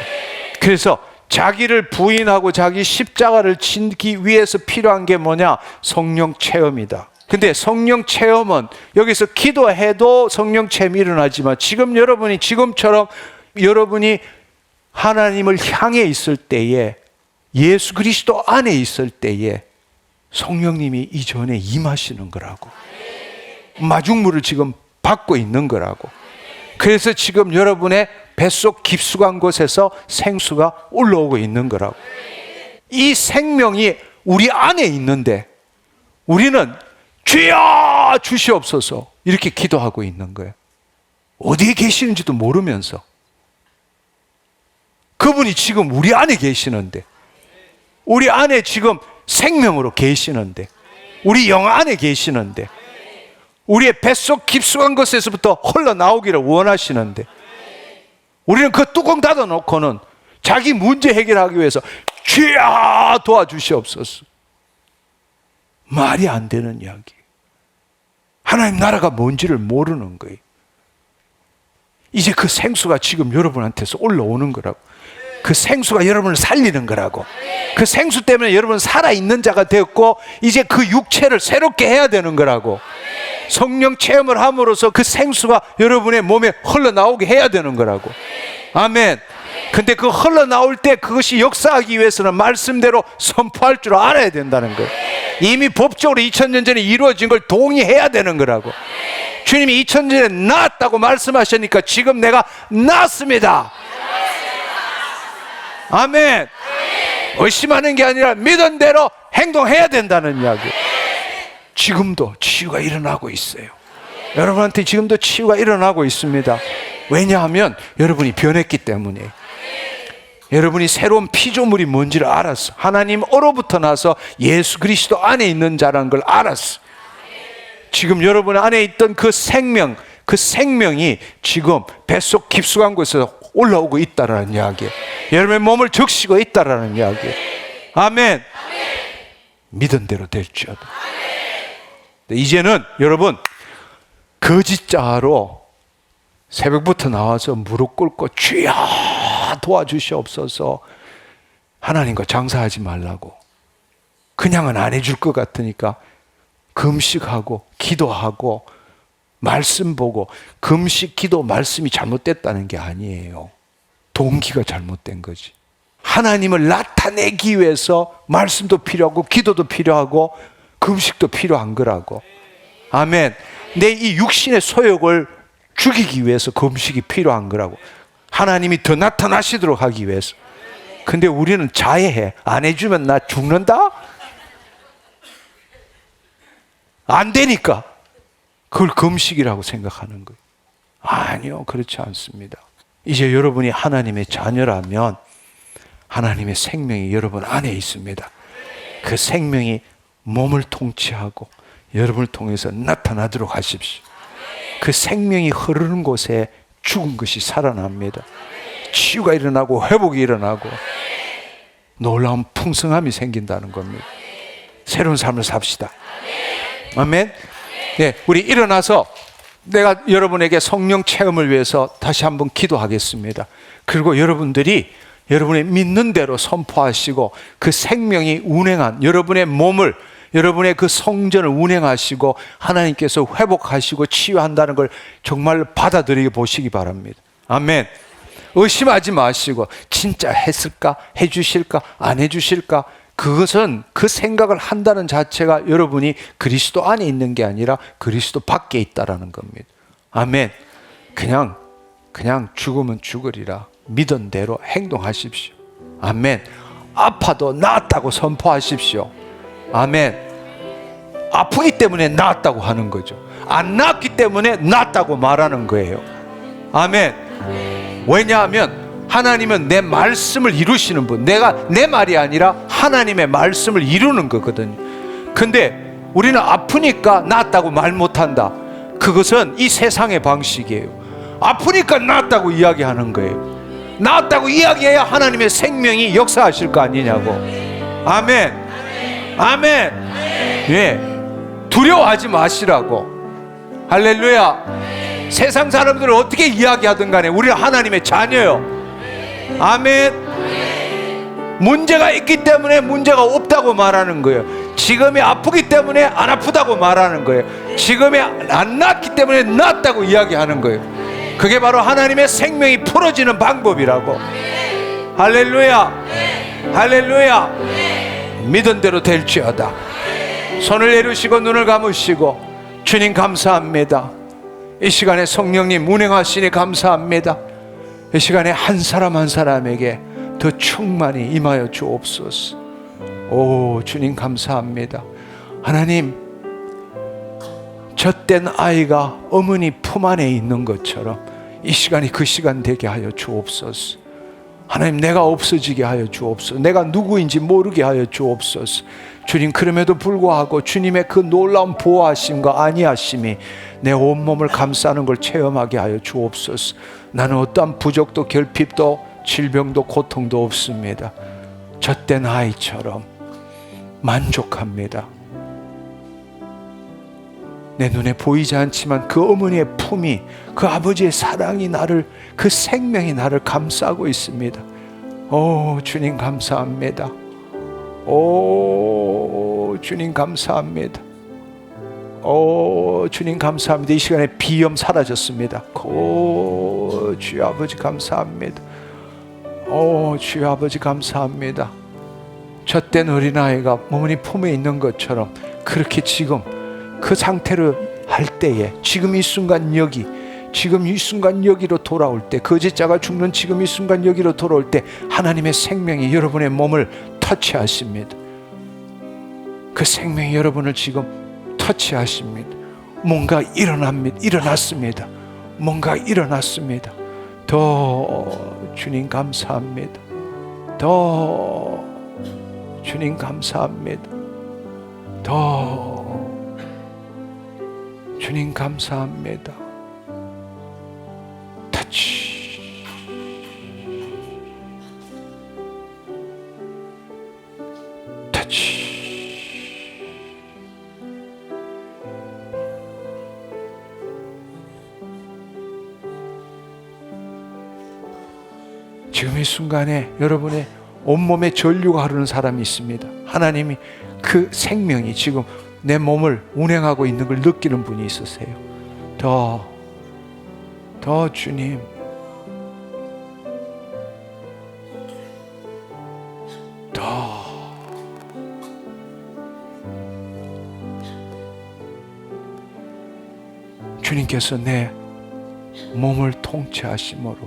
그래서 자기를 부인하고 자기 십자가를 지기 위해서 필요한 게 뭐냐? 성령 체험이다. 근데 성령 체험은 여기서 기도해도 성령 체험이 일어나지만 지금 여러분이 지금처럼 여러분이 하나님을 향해 있을 때에 예수 그리스도 안에 있을 때에 성령님이 이전에 임하시는 거라고. 마중물을 지금 받고 있는 거라고. 그래서 지금 여러분의 뱃속 깊숙한 곳에서 생수가 올라오고 있는 거라고. 이 생명이 우리 안에 있는데 우리는 주여 주시옵소서 이렇게 기도하고 있는 거예요. 어디에 계시는지도 모르면서. 그분이 지금 우리 안에 계시는데, 우리 안에 지금 생명으로 계시는데, 우리 영 안에 계시는데, 우리의 뱃속 깊숙한 것에서부터 흘러나오기를 원하시는데 우리는 그 뚜껑 닫아놓고는 자기 문제 해결하기 위해서 주여 도와주시옵소서. 말이 안 되는 이야기. 하나님 나라가 뭔지를 모르는 거예요. 이제 그 생수가 지금 여러분한테서 올라오는 거라고. 그 생수가 여러분을 살리는 거라고. 그 생수 때문에 여러분은 살아있는 자가 되었고 이제 그 육체를 새롭게 해야 되는 거라고. 성령 체험을 함으로써 그 생수가 여러분의 몸에 흘러나오게 해야 되는 거라고. 아멘. 근데 그 흘러나올 때 그것이 역사하기 위해서는 말씀대로 선포할 줄 알아야 된다는 거예요. 이미 법적으로 2000년 전에 이루어진 걸 동의해야 되는 거라고. 주님이 2000년 전에 나았다고 말씀하시니까 지금 내가 나았습니다. 아멘. 의심하는 게 아니라 믿은 대로 행동해야 된다는 이야기. 지금도 치유가 일어나고 있어요. 여러분한테 지금도 치유가 일어나고 있습니다. 왜냐하면 여러분이 변했기 때문이에요. 여러분이 새로운 피조물이 뭔지를 알았어. 하나님으로부터 나서 예수 그리스도 안에 있는 자라는 걸 알았어. 지금 여러분 안에 있던 그 생명, 그 생명이 지금 뱃속 깊숙한 곳에서 올라오고 있다라는 이야기예요. 여러분의 몸을 적시고 있다라는 이야기예요. 아멘. 믿은 대로 될지어다. 이제는 여러분 거짓자로 새벽부터 나와서 무릎 꿇고 주여 도와주시옵소서. 하나님과 장사하지 말라고. 그냥은 안 해줄 것 같으니까 금식하고 기도하고 말씀 보고. 금식 기도 말씀이 잘못됐다는 게 아니에요. 동기가 잘못된 거지. 하나님을 나타내기 위해서 말씀도 필요하고 기도도 필요하고 금식도 필요한 거라고. 아멘. 내 이 육신의 소욕을 죽이기 위해서 금식이 필요한 거라고. 하나님이 더 나타나시도록 하기 위해서. 근데 우리는 자해해. 안 해주면 나 죽는다? 안 되니까 그걸 금식이라고 생각하는 거예요. 아니요, 그렇지 않습니다. 이제 여러분이 하나님의 자녀라면 하나님의 생명이 여러분 안에 있습니다. 그 생명이 몸을 통치하고 여러분을 통해서 나타나도록 하십시오. 그 생명이 흐르는 곳에 죽은 것이 살아납니다. 치유가 일어나고 회복이 일어나고 놀라운 풍성함이 생긴다는 겁니다. 새로운 삶을 삽시다. 아멘. 네, 우리 일어나서 내가 여러분에게 성령 체험을 위해서 다시 한번 기도하겠습니다. 그리고 여러분들이 여러분의 믿는 대로 선포하시고 그 생명이 운행한 여러분의 몸을, 여러분의 그 성전을 운행하시고 하나님께서 회복하시고 치유한다는 걸 정말 받아들이게 보시기 바랍니다. 아멘. 의심하지 마시고 진짜 했을까? 해주실까? 안 해주실까? 그것은 그 생각을 한다는 자체가 여러분이 그리스도 안에 있는 게 아니라 그리스도 밖에 있다라는 겁니다. 아멘. 그냥 죽으면 죽으리라. 믿은 대로 행동하십시오. 아멘. 아파도 나았다고 선포하십시오. 아멘. 아프기 때문에 나았다고 하는 거죠. 안 나았기 때문에 나았다고 말하는 거예요. 아멘. 왜냐하면 하나님은 내 말씀을 이루시는 분, 내가 내 말이 아니라 하나님의 말씀을 이루는 거거든요. 근데 우리는 아프니까 나았다고 말 못한다. 그것은 이 세상의 방식이에요. 아프니까 나았다고 이야기하는 거예요. 나았다고 이야기해야 하나님의 생명이 역사하실 거 아니냐고. 아멘. 아멘. 예. 두려워하지 마시라고. 할렐루야. 세상 사람들은 어떻게 이야기하든 간에 우리는 하나님의 자녀요. 아멘. 문제가 있기 때문에 문제가 없다고 말하는 거예요. 지금이 아프기 때문에 안 아프다고 말하는 거예요. 지금이 안 낫기 때문에 낫다고 이야기하는 거예요. 그게 바로 하나님의 생명이 풀어지는 방법이라고. 할렐루야. 할렐루야. 믿은 대로 될지어다. 손을 내리시고 눈을 감으시고, 주님 감사합니다. 이 시간에 성령님 운행하시니 감사합니다. 이 시간에 한 사람 한 사람에게 더 충만히 임하여 주옵소서. 오, 주님 감사합니다. 하나님, 젖된 아이가 어머니 품 안에 있는 것처럼 이 시간이 그 시간 되게 하여 주옵소서. 하나님, 내가 없어지게 하여 주옵소서. 내가 누구인지 모르게 하여 주옵소서. 주님, 그럼에도 불구하고 주님의 그 놀라운 보호하심과 안위하심이 내 온몸을 감싸는 걸 체험하게 하여 주옵소서. 나는 어떠한 부족도 결핍도 질병도 고통도 없습니다. 젖된 아이처럼 만족합니다. 내 눈에 보이지 않지만 그 어머니의 품이, 그 아버지의 사랑이 나를, 그 생명이 나를 감싸고 있습니다. 오, 주님 감사합니다. 오, 주님 감사합니다. 오, 주님 감사합니다. 이 시간에 비염 사라졌습니다. 오, 주여 아버지 감사합니다. 오, 주여 아버지 감사합니다. 젖된 어린아이가 어머니 품에 있는 것처럼 그렇게 지금 그 상태를 할 때에, 지금 이 순간 여기, 지금 이 순간 여기로 돌아올 때, 거짓자가 죽는 지금 이 순간 여기로 돌아올 때 하나님의 생명이 여러분의 몸을 터치하십니다. 그 생명이 여러분을 지금 터치하십니다. 뭔가 일어났습니다. 뭔가 일어났습니다. 더 주님 감사합니다. 더 주님 감사합니다. 더 주님 감사합니다. 터치. 터치. 지금 이 순간에 여러분의 온몸에 전류가 흐르는 사람이 있습니다. 하나님이 그 생명이 지금 내 몸을 운행하고 있는 걸 느끼는 분이 있으세요. 더 주님, 더 주님께서 내 몸을 통치하심으로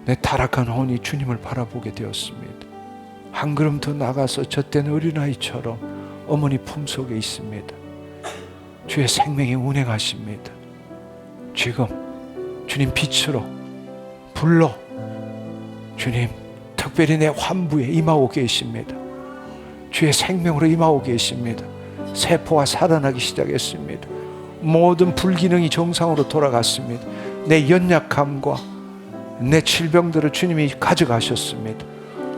내 타락한 혼이 주님을 바라보게 되었습니다. 한 걸음 더 나가서 젖된 어린아이처럼 어머니 품속에 있습니다. 주의 생명이 운행하십니다. 지금 주님 빛으로, 불로 주님 특별히 내 환부에 임하고 계십니다. 주의 생명으로 임하고 계십니다. 세포가 살아나기 시작했습니다. 모든 불기능이 정상으로 돌아갔습니다. 내 연약함과 내 질병들을 주님이 가져가셨습니다.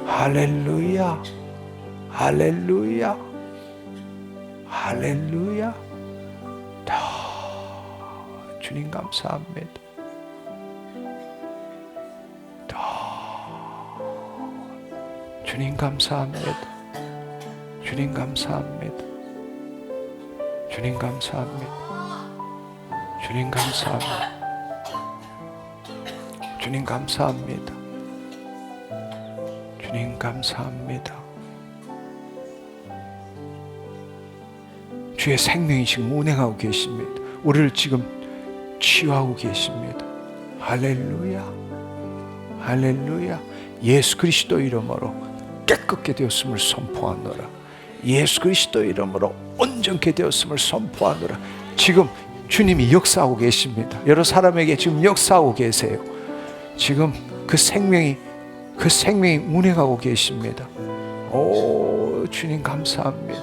할렐루야, 할렐루야, 할렐루야. 주님 감사합니다. 주님 감사합니다. 주님 감사합니다. 주님 감사합니다. 주님 감사합니다. 주님 감사합니다. 주님 감사합니다. 주의 생명이 지금 운행하고 계십니다. 우리를 지금 치유하고 계십니다. 할렐루야, 할렐루야. 예수 그리스도 이름으로 깨끗게 되었음을 선포하노라. 예수 그리스도 이름으로 온전케 되었음을 선포하노라. 지금 주님이 역사하고 계십니다. 여러 사람에게 지금 역사하고 계세요. 지금 그 생명이 운행하고 계십니다. 오, 주님 감사합니다.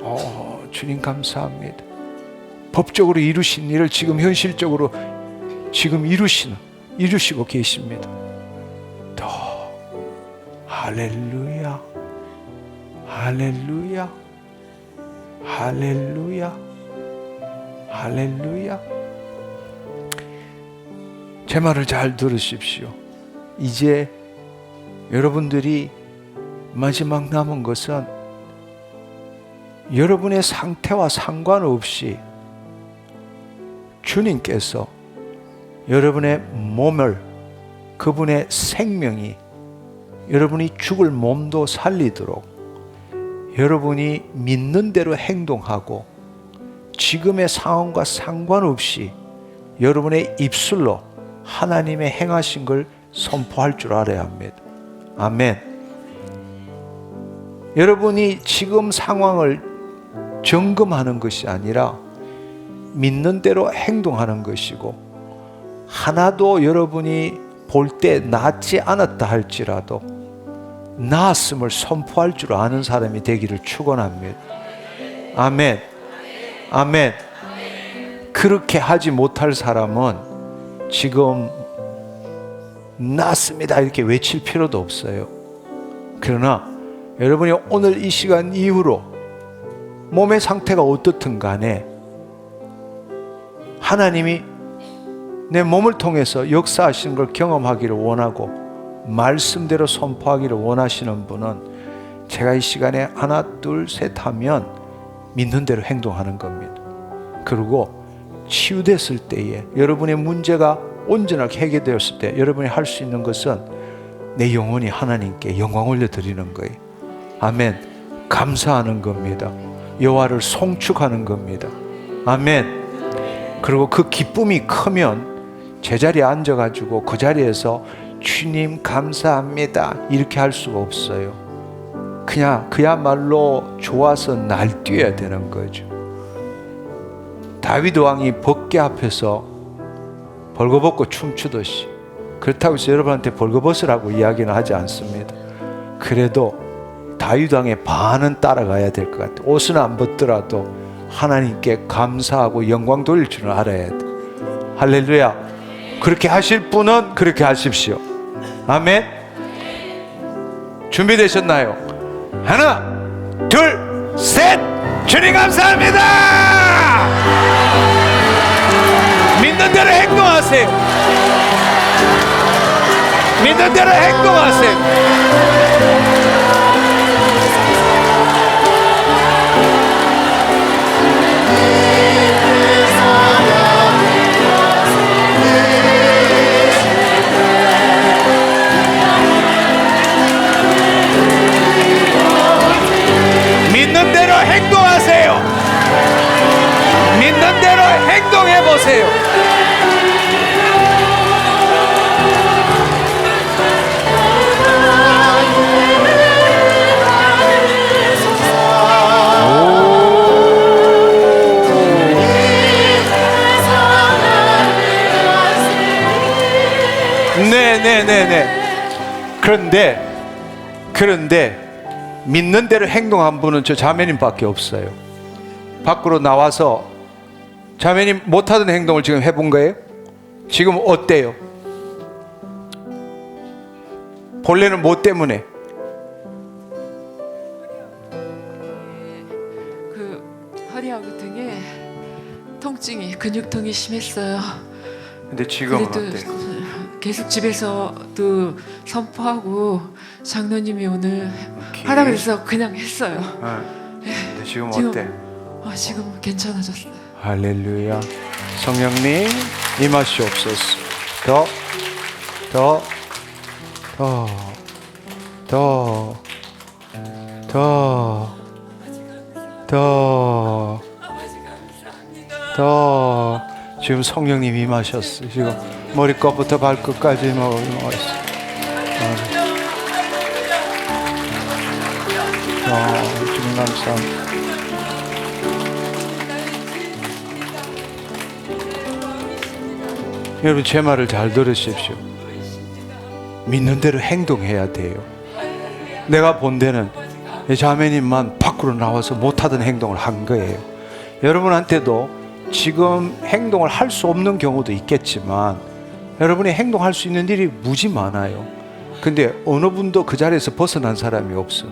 오, 주님 감사합니다. 법적으로 이루신 일을 지금 현실적으로 지금 이루시고 계십니다. 더 할렐루야, 할렐루야, 할렐루야, 할렐루야. 제 말을 잘 들으십시오. 이제 여러분들이 마지막 남은 것은 여러분의 상태와 상관없이 주님께서 여러분의 몸을, 그분의 생명이 여러분이 죽을 몸도 살리도록 여러분이 믿는 대로 행동하고 지금의 상황과 상관없이 여러분의 입술로 하나님의 행하신 걸 선포할 줄 알아야 합니다. 아멘. 여러분이 지금 상황을 점검하는 것이 아니라 믿는 대로 행동하는 것이고, 하나도 여러분이 볼 때 낫지 않았다 할지라도 나았음을 선포할 줄 아는 사람이 되기를 축원합니다. 아멘. 아멘. 그렇게 하지 못할 사람은 지금 낫습니다 이렇게 외칠 필요도 없어요. 그러나 여러분이 오늘 이 시간 이후로 몸의 상태가 어떻든 간에 하나님이 내 몸을 통해서 역사하시는 걸 경험하기를 원하고 말씀대로 선포하기를 원하시는 분은 제가 이 시간에 하나 둘 셋 하면 믿는 대로 행동하는 겁니다. 그리고 치유됐을 때에 여러분의 문제가 온전하게 해결되었을 때 여러분이 할 수 있는 것은 내 영혼이 하나님께 영광 올려드리는 거예요. 아멘. 감사하는 겁니다. 여호와를 송축하는 겁니다. 아멘. 그리고 그 기쁨이 크면 제자리에 앉아가지고 그 자리에서 주님 감사합니다 이렇게 할 수가 없어요. 그냥 그야말로 좋아서 날뛰어야 되는 거죠. 다윗 왕이 법궤 앞에서 벌거벗고 춤추듯이, 그렇다고 해서 여러분한테 벌거벗으라고 이야기는 하지 않습니다. 그래도 다윗 왕의 반은 따라가야 될 것 같아요. 옷은 안 벗더라도 하나님께 감사하고 영광 돌릴 줄은 알아야 돼. 할렐루야. 그렇게 하실 분은 그렇게 하십시오. 아멘. 준비되셨나요? 하나 둘 셋. 주님 감사합니다. 믿는 대로 행동하세요. 믿는 대로 행동하세요. 믿는 대로 행동하세요. 믿는 대로 행동해 보세요. 네네네네. 그런데 믿는 대로 행동한 분은 저 자매님밖에 없어요. 밖으로 나와서 자매님 못하던 행동을 지금 해본 거예요? 지금 어때요? 본래는 뭐 때문에? 그 허리하고 등에 통증이, 근육통이 심했어요. 근데 지금은 그래도 어때요? 계속 집에서도 선포하고 장로님이 오늘 하라 그래서 그냥 했어요. 근데 지금 지금, 어때? 지금 괜찮아졌어요. 할렐루야. 성령님 임하시옵소서. 더 지금 성령님 임하셨어요. 지금 머리끝부터 발끝까지 임하셨어요. 주님 감사합니다. 여러분 제 말을 잘 들으십시오. 믿는 대로 행동해야 돼요. 내가 본 데는 자매님만 밖으로 나와서 못하던 행동을 한 거예요. 여러분한테도 지금 행동을 할 수 없는 경우도 있겠지만 여러분이 행동할 수 있는 일이 무지 많아요. 근데 어느 분도 그 자리에서 벗어난 사람이 없어.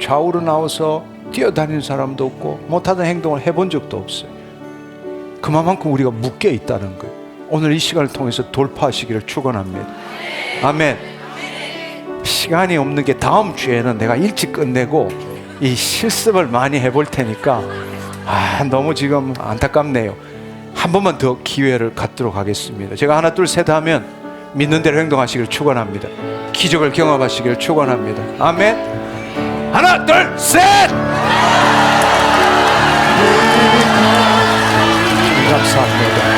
좌우로 나와서 뛰어다니는 사람도 없고 못하던 행동을 해본 적도 없어요. 그만큼 우리가 묶여 있다는 거예요. 오늘 이 시간을 통해서 돌파하시기를 축원합니다. 아멘. 시간이 없는 게 다음 주에는 내가 일찍 끝내고 이 실습을 많이 해볼 테니까 너무 지금 안타깝네요. 한 번만 더 기회를 갖도록 하겠습니다. 제가 하나 둘 셋 하면 믿는 대로 행동하시기를 축원합니다. 기적을 경험하시기를 축원합니다. 아멘. 하나 둘 셋. 감사합니다.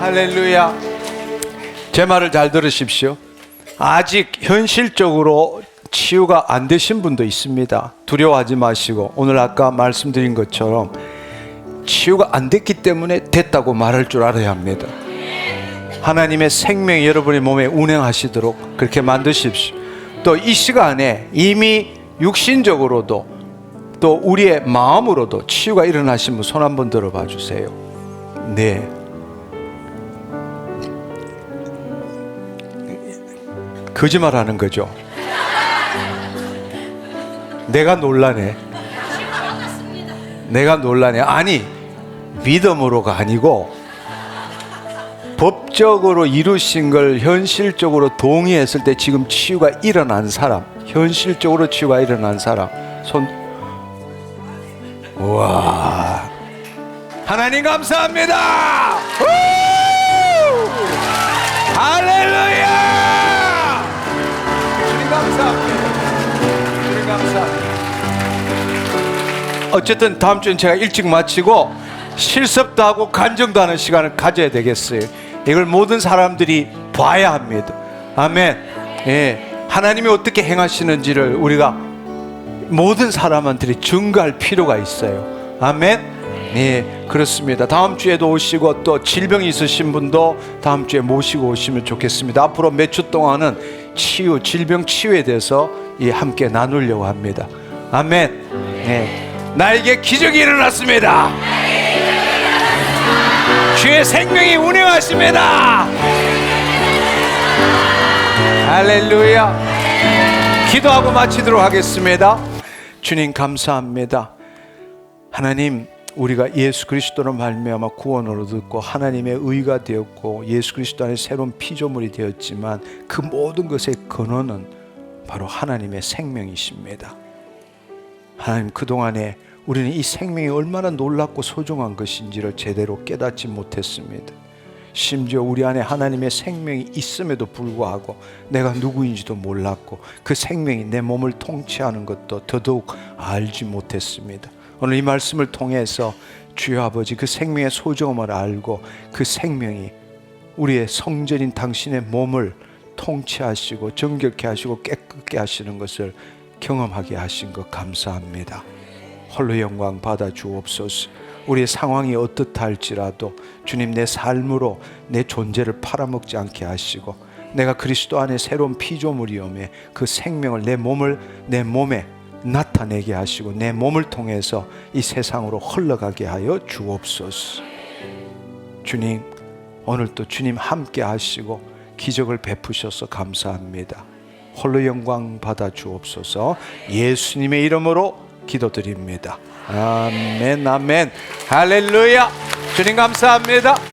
할렐루야. 제 말을 잘 들으십시오. 아직 현실적으로 치유가 안 되신 분도 있습니다. 두려워하지 마시고, 오늘 아까 말씀드린 것처럼 치유가 안 됐기 때문에 됐다고 말할 줄 알아야 합니다. 하나님의 생명이 여러분의 몸에 운행하시도록 그렇게 만드십시오. 또 이 시간에 이미 육신적으로도 또 우리의 마음으로도 치유가 일어나신 분 손 한번 들어봐 주세요. 네. 거짓말하는 거죠. 내가 놀라네. 내가 놀라네. 아니, 믿음으로가 아니고 법적으로 이루신 걸 현실적으로 동의했을 때 지금 치유가 일어난 사람, 현실적으로 치유가 일어난 사람 손. 우와, 하나님 감사합니다. 우! 할렐루야. 주님 감사합니다. 주님 감사합니다. 어쨌든 다음 주엔 제가 일찍 마치고 실습도 하고 간증도 하는 시간을 가져야 되겠어요. 이걸 모든 사람들이 봐야 합니다. 아멘. 예, 하나님이 어떻게 행하시는지를 우리가 모든 사람한테 증거할 필요가 있어요. 아멘. 예, 그렇습니다. 다음 주에도 오시고 또 질병이 있으신 분도 다음 주에 모시고 오시면 좋겠습니다. 앞으로 몇 주 동안은 치유, 질병 치유에 대해서 함께 나누려고 합니다. 아멘. 예, 나에게 기적이 일어났습니다. 주의 생명이 운행하십니다. 할렐루야. 기도하고 마치도록 하겠습니다. 주님 감사합니다. 하나님, 우리가 예수 그리스도로 말미암아 구원을 얻었고 하나님의 의가 되었고 예수 그리스도 안에 새로운 피조물이 되었지만 그 모든 것의 근원은 바로 하나님의 생명이십니다. 하나님, 그동안에 우리는 이 생명이 얼마나 놀랍고 소중한 것인지를 제대로 깨닫지 못했습니다. 심지어 우리 안에 하나님의 생명이 있음에도 불구하고 내가 누구인지도 몰랐고 그 생명이 내 몸을 통치하는 것도 더더욱 알지 못했습니다. 오늘 이 말씀을 통해서 주여 아버지, 그 생명의 소중함을 알고 그 생명이 우리의 성전인 당신의 몸을 통치하시고 정결케 하시고 깨끗게 하시는 것을 경험하게 하신 것 감사합니다. 홀로 영광 받아 주옵소서. 우리의 상황이 어떻다 할지라도 주님, 내 삶으로 내 존재를 팔아먹지 않게 하시고 내가 그리스도 안에 새로운 피조물이오매 그 생명을 내 몸에 나타내게 하시고 내 몸을 통해서 이 세상으로 흘러가게 하여 주옵소서. 주님, 오늘도 주님 함께 하시고 기적을 베푸셔서 감사합니다. 홀로 영광 받아 주옵소서. 예수님의 이름으로 기도드립니다. 아멘, 아멘. 할렐루야. 주님 감사합니다.